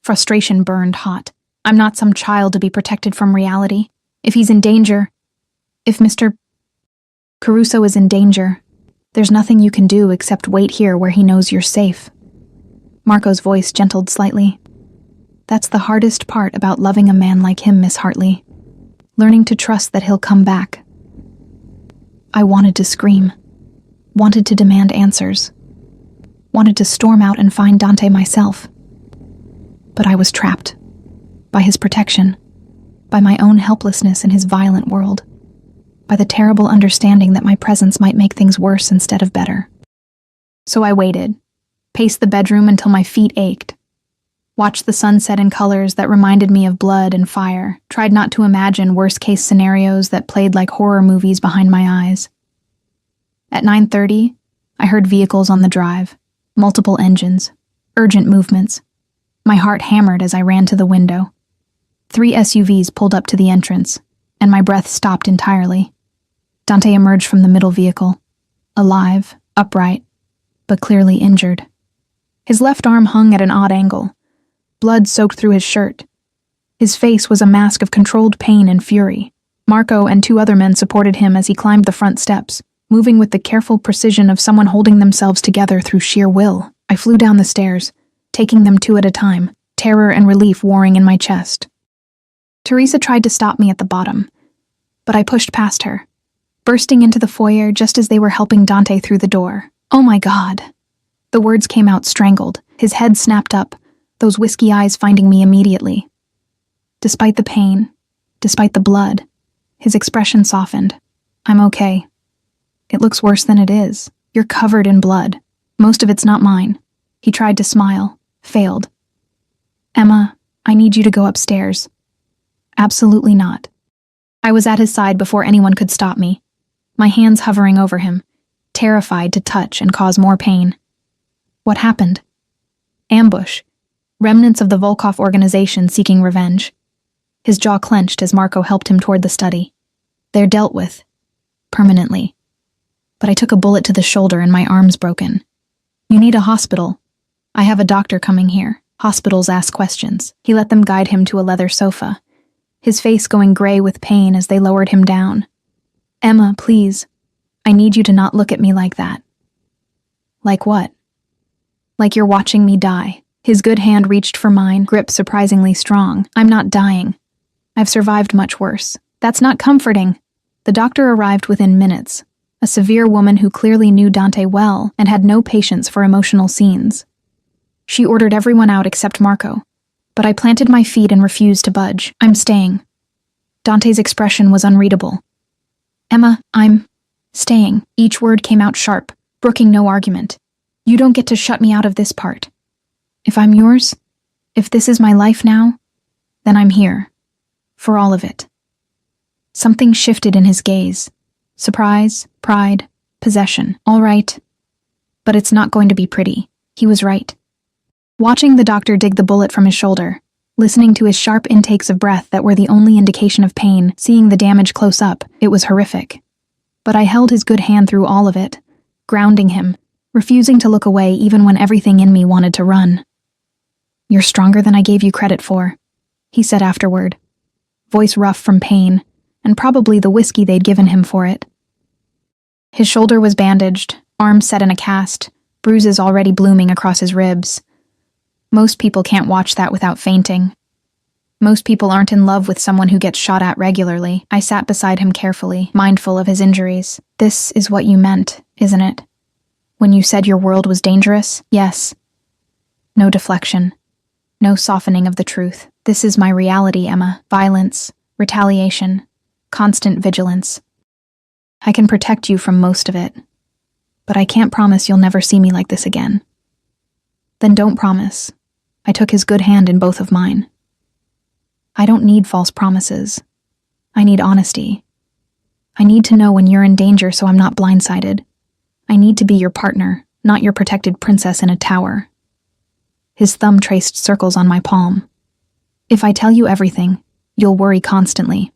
Frustration burned hot. I'm not some child to be protected from reality. If he's in danger, if Mr. Caruso is in danger, there's nothing you can do except wait here where he knows you're safe. Marco's voice gentled slightly. That's the hardest part about loving a man like him, Miss Hartley. Learning to trust that he'll come back. I wanted to scream. Wanted to demand answers. Wanted to storm out and find Dante myself. But I was trapped. By his protection. By my own helplessness in his violent world. By the terrible understanding that my presence might make things worse instead of better. So I waited. Paced the bedroom until my feet ached. Watched the sunset in colors that reminded me of blood and fire. Tried not to imagine worst-case scenarios that played like horror movies behind my eyes. At 9:30, I heard vehicles on the drive. Multiple engines. Urgent movements. My heart hammered as I ran to the window. 3 SUVs pulled up to the entrance, and my breath stopped entirely. Dante emerged from the middle vehicle. Alive, upright, but clearly injured. His left arm hung at an odd angle. Blood soaked through his shirt. His face was a mask of controlled pain and fury. Marco and 2 other men supported him as he climbed the front steps, moving with the careful precision of someone holding themselves together through sheer will. I flew down the stairs, taking them 2 at a time, terror and relief warring in my chest. Teresa tried to stop me at the bottom, but I pushed past her. bursting into the foyer just as they were helping Dante through the door. "Oh my God." The words came out strangled. His head snapped up, those whiskey eyes finding me immediately. Despite the pain, despite the blood, his expression softened. "I'm okay. It looks worse than it is. You're covered in blood. Most of it's not mine." He tried to smile, failed. "Emma, I need you to go upstairs." "Absolutely not." I was at his side before anyone could stop me, my hands hovering over him, terrified to touch and cause more pain. What happened? Ambush. Remnants of the Volkov organization seeking revenge. His jaw clenched as Marco helped him toward the study. They're dealt with. Permanently. But I took a bullet to the shoulder and my arm's broken. "You need a hospital. I have a doctor coming here." Hospitals ask questions. He let them guide him to a leather sofa, his face going gray with pain as they lowered him down. "Emma, please. I need you to not look at me like that." "Like what?" "Like you're watching me die." His good hand reached for mine, grip surprisingly strong. "I'm not dying. I've survived much worse." "That's not comforting." The doctor arrived within minutes, a severe woman who clearly knew Dante well and had no patience for emotional scenes. She ordered everyone out except Marco, but I planted my feet and refused to budge. "I'm staying." Dante's expression was unreadable. "Emma, I'm staying." Each word came out sharp, brooking no argument. "You don't get to shut me out of this part. If I'm yours, if this is my life now, then I'm here. For all of it." Something shifted in his gaze. Surprise, pride, possession. "All right. But it's not going to be pretty." He was right. Watching the doctor dig the bullet from his shoulder, listening to his sharp intakes of breath that were the only indication of pain, seeing the damage close up, it was horrific. But I held his good hand through all of it, grounding him, refusing to look away even when everything in me wanted to run. "You're stronger than I gave you credit for," he said afterward, voice rough from pain, and probably the whiskey they'd given him for it. His shoulder was bandaged, arm set in a cast, bruises already blooming across his ribs. Most people can't watch that without fainting. Most people aren't in love with someone who gets shot at regularly. I sat beside him carefully, mindful of his injuries. "This is what you meant, isn't it? When you said your world was dangerous?" "Yes." No deflection. No softening of the truth. "This is my reality, Emma. Violence, retaliation, constant vigilance. I can protect you from most of it, but I can't promise you'll never see me like this again." "Then don't promise." I took his good hand in both of mine. "I don't need false promises. I need honesty. I need to know when you're in danger so I'm not blindsided. I need to be your partner, not your protected princess in a tower." His thumb traced circles on my palm. "If I tell you everything, you'll worry constantly.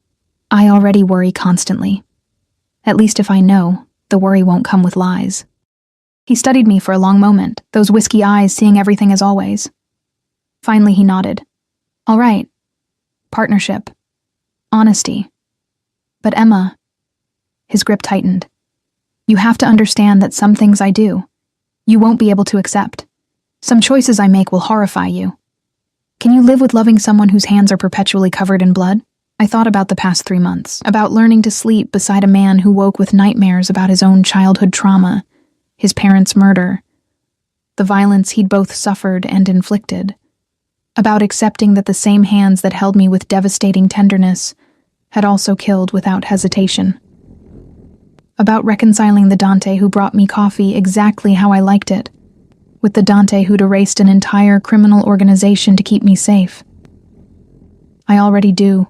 I already worry constantly. At least if I know, the worry won't come with lies." He studied me for a long moment, those whiskey eyes seeing everything as always. Finally he nodded. "All right. Partnership. Honesty. But Emma," his grip tightened, "you have to understand that some things I do, you won't be able to accept. Some choices I make will horrify you. Can you live with loving someone whose hands are perpetually covered in blood?" I thought about the past 3 months, about learning to sleep beside a man who woke with nightmares about his own childhood trauma, his parents' murder, the violence he'd both suffered and inflicted, about accepting that the same hands that held me with devastating tenderness had also killed without hesitation, about reconciling the Dante who brought me coffee exactly how I liked it, with the Dante who'd erased an entire criminal organization to keep me safe. "I already do,"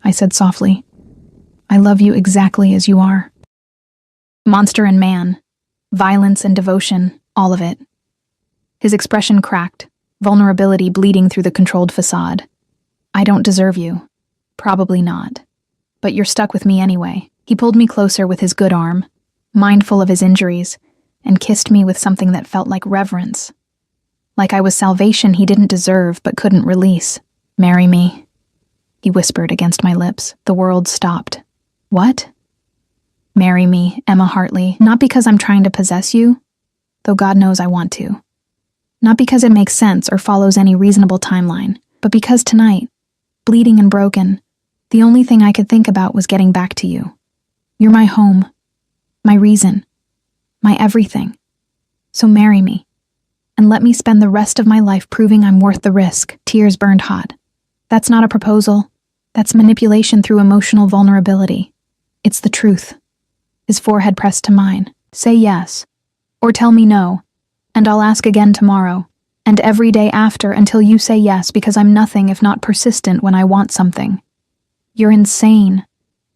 I said softly. "I love you exactly as you are. Monster and man, violence and devotion, all of it." His expression cracked, vulnerability bleeding through the controlled facade. "I don't deserve you. Probably not. But you're stuck with me anyway." He pulled me closer with his good arm, mindful of his injuries, and kissed me with something that felt like reverence. Like I was salvation he didn't deserve but couldn't release. "Marry me," he whispered against my lips. The world stopped. "What?" "Marry me, Emma Hartley, not because I'm trying to possess you, though God knows I want to. Not because it makes sense or follows any reasonable timeline, but because tonight, bleeding and broken, the only thing I could think about was getting back to you. You're my home, my reason, my everything. So marry me, and let me spend the rest of my life proving I'm worth the risk." Tears burned hot. "That's not a proposal. That's manipulation through emotional vulnerability. It's the truth." His forehead pressed to mine. "Say yes, or tell me no, and I'll ask again tomorrow, and every day after until you say yes, because I'm nothing if not persistent when I want something." "You're insane."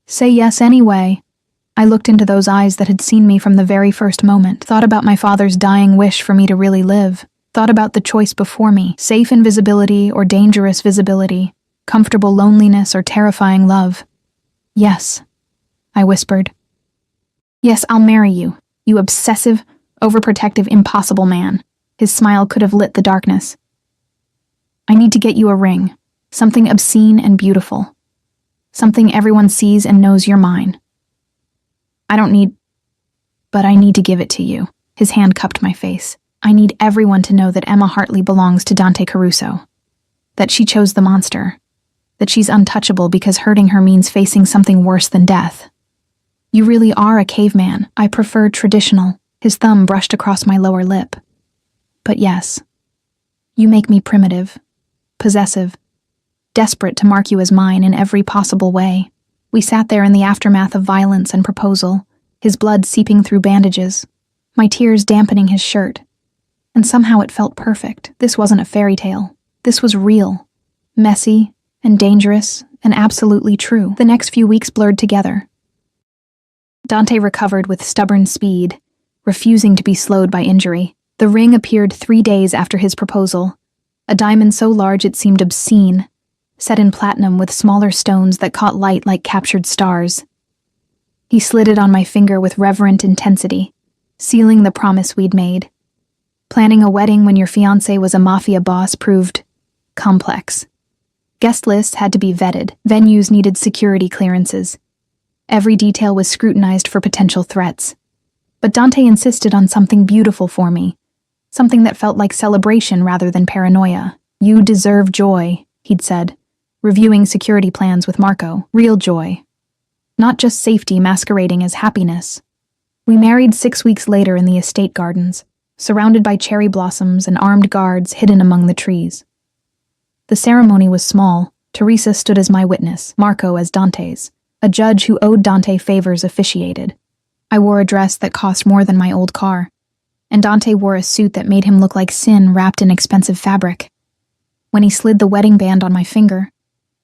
"Say yes anyway." I looked into those eyes that had seen me from the very first moment, thought about my father's dying wish for me to really live, thought about the choice before me, safe invisibility or dangerous visibility, comfortable loneliness or terrifying love. "Yes," I whispered. "Yes, I'll marry you, you obsessive, overprotective, impossible man." His smile could have lit the darkness. "I need to get you a ring, something obscene and beautiful. Something everyone sees and knows you're mine. But I need to give it to you." His hand cupped my face. "I need everyone to know that Emma Hartley belongs to Dante Caruso. That she chose the monster. That she's untouchable because hurting her means facing something worse than death. You really are a caveman. I prefer traditional." His thumb brushed across my lower lip. "But yes, you make me primitive, possessive, desperate to mark you as mine in every possible way." We sat there in the aftermath of violence and proposal, his blood seeping through bandages, my tears dampening his shirt. And somehow it felt perfect. This wasn't a fairy tale. This was real, messy, and dangerous, and absolutely true. The next few weeks blurred together. Dante recovered with stubborn speed, refusing to be slowed by injury. The ring appeared 3 days after his proposal, a diamond so large it seemed obscene, set in platinum with smaller stones that caught light like captured stars. He slid it on my finger with reverent intensity, sealing the promise we'd made. Planning a wedding when your fiancé was a Mafia boss proved complex. Guest lists had to be vetted, venues needed security clearances. Every detail was scrutinized for potential threats. But Dante insisted on something beautiful for me, something that felt like celebration rather than paranoia. "You deserve joy," he'd said, reviewing security plans with Marco. Real joy. Not just safety masquerading as happiness. We married 6 weeks later in the estate gardens, surrounded by cherry blossoms and armed guards hidden among the trees. The ceremony was small. Teresa stood as my witness, Marco as Dante's. A judge who owed Dante favors officiated. I wore a dress that cost more than my old car, and Dante wore a suit that made him look like sin wrapped in expensive fabric. When he slid the wedding band on my finger,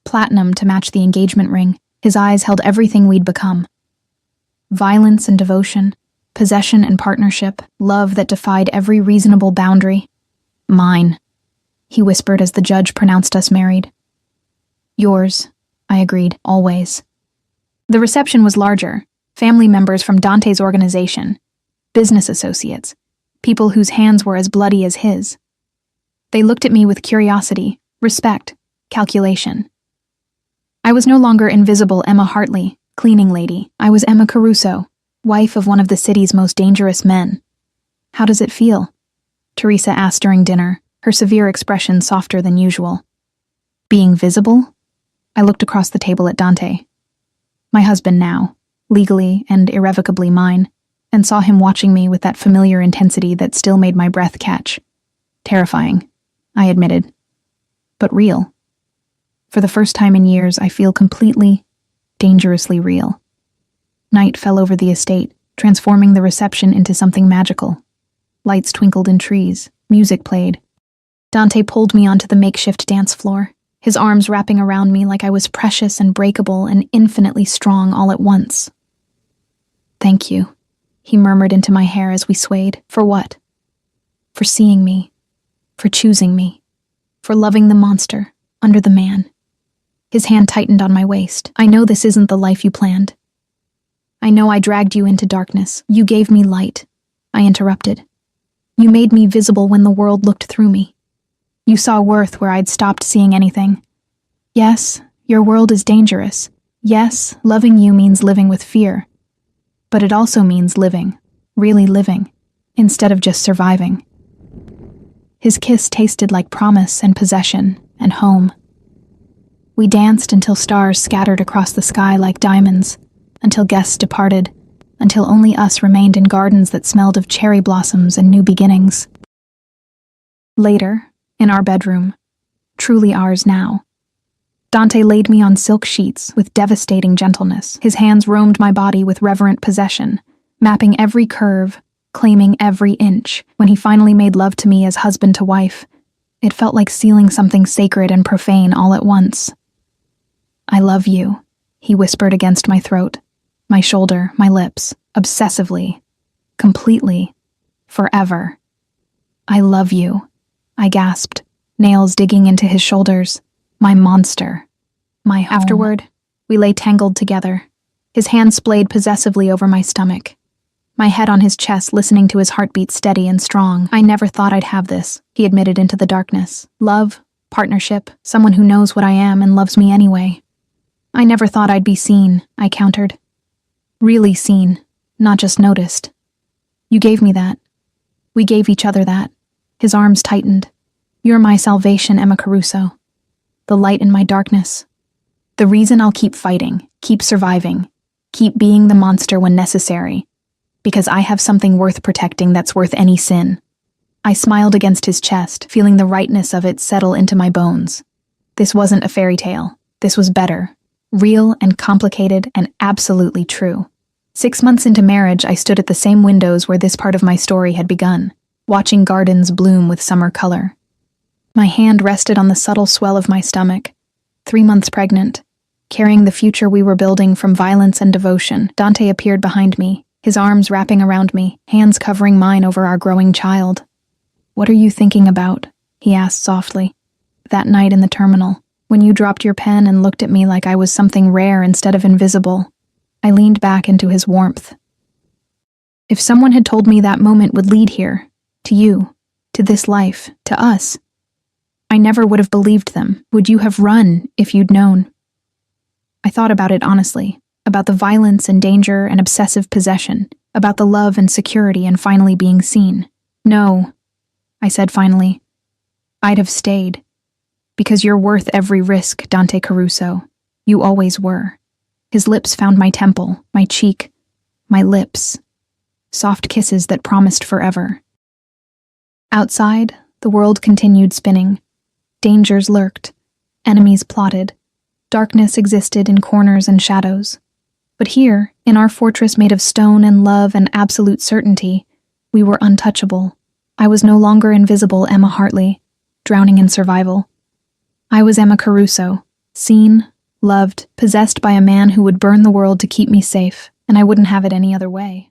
platinum to match the engagement ring, his eyes held everything we'd become. Violence and devotion, possession and partnership, love that defied every reasonable boundary. "Mine," he whispered as the judge pronounced us married. "Yours," I agreed, "always." The reception was larger. Family members from Dante's organization, business associates, people whose hands were as bloody as his. They looked at me with curiosity, respect, calculation. I was no longer invisible Emma Hartley, cleaning lady. I was Emma Caruso, wife of one of the city's most dangerous men. "How does it feel?" Teresa asked during dinner, her severe expression softer than usual. "Being visible?" I looked across the table at Dante. My husband now, legally and irrevocably mine, and saw him watching me with that familiar intensity that still made my breath catch. Terrifying, I admitted, but real. For the first time in years, I feel completely, dangerously real. Night fell over the estate, transforming the reception into something magical. Lights twinkled in trees, music played. Dante pulled me onto the makeshift dance floor, his arms wrapping around me like I was precious and breakable and infinitely strong all at once. "Thank you," he murmured into my hair as we swayed. "For what?" "For seeing me. For choosing me. For loving the monster under the man." His hand tightened on my waist. "I know this isn't the life you planned. I know I dragged you into darkness. You gave me light," I interrupted. "You made me visible when the world looked through me. You saw worth where I'd stopped seeing anything. Yes, your world is dangerous. Yes, loving you means living with fear. But it also means living, really living, instead of just surviving." His kiss tasted like promise and possession and home. We danced until stars scattered across the sky like diamonds, until guests departed, until only us remained in gardens that smelled of cherry blossoms and new beginnings. Later, in our bedroom, truly ours now, Dante laid me on silk sheets with devastating gentleness. His hands roamed my body with reverent possession, mapping every curve, claiming every inch. When he finally made love to me as husband to wife, it felt like sealing something sacred and profane all at once. "I love you," he whispered against my throat, my shoulder, my lips, obsessively, completely, forever. "I love you," I gasped, nails digging into his shoulders. My monster. My home. Afterward, we lay tangled together, his hand splayed possessively over my stomach, my head on his chest listening to his heartbeat steady and strong. "I never thought I'd have this," he admitted into the darkness. "Love, partnership, someone who knows what I am and loves me anyway." "I never thought I'd be seen," I countered. "Really seen, not just noticed. You gave me that. We gave each other that." His arms tightened. "You're my salvation, Emma Caruso. The light in my darkness. The reason I'll keep fighting, keep surviving, keep being the monster when necessary. Because I have something worth protecting that's worth any sin." I smiled against his chest, feeling the rightness of it settle into my bones. This wasn't a fairy tale. This was better. Real and complicated and absolutely true. 6 months into marriage, I stood at the same windows where this part of my story had begun, watching gardens bloom with summer color. My hand rested on the subtle swell of my stomach. 3 months pregnant, carrying the future we were building from violence and devotion. Dante appeared behind me, his arms wrapping around me, hands covering mine over our growing child. "What are you thinking about?" he asked softly. "That night in the terminal, when you dropped your pen and looked at me like I was something rare instead of invisible." I leaned back into his warmth. "If someone had told me that moment would lead here, to you, to this life, to us, I never would have believed them. Would you have run if you'd known?" I thought about it honestly, about the violence and danger and obsessive possession, about the love and security and finally being seen. "No," I said finally. "I'd have stayed. Because you're worth every risk, Dante Caruso. You always were." His lips found my temple, my cheek, my lips. Soft kisses that promised forever. Outside, the world continued spinning. Dangers lurked. Enemies plotted. Darkness existed in corners and shadows. But here, in our fortress made of stone and love and absolute certainty, we were untouchable. I was no longer invisible Emma Hartley, drowning in survival. I was Emma Caruso, seen, loved, possessed by a man who would burn the world to keep me safe, and I wouldn't have it any other way.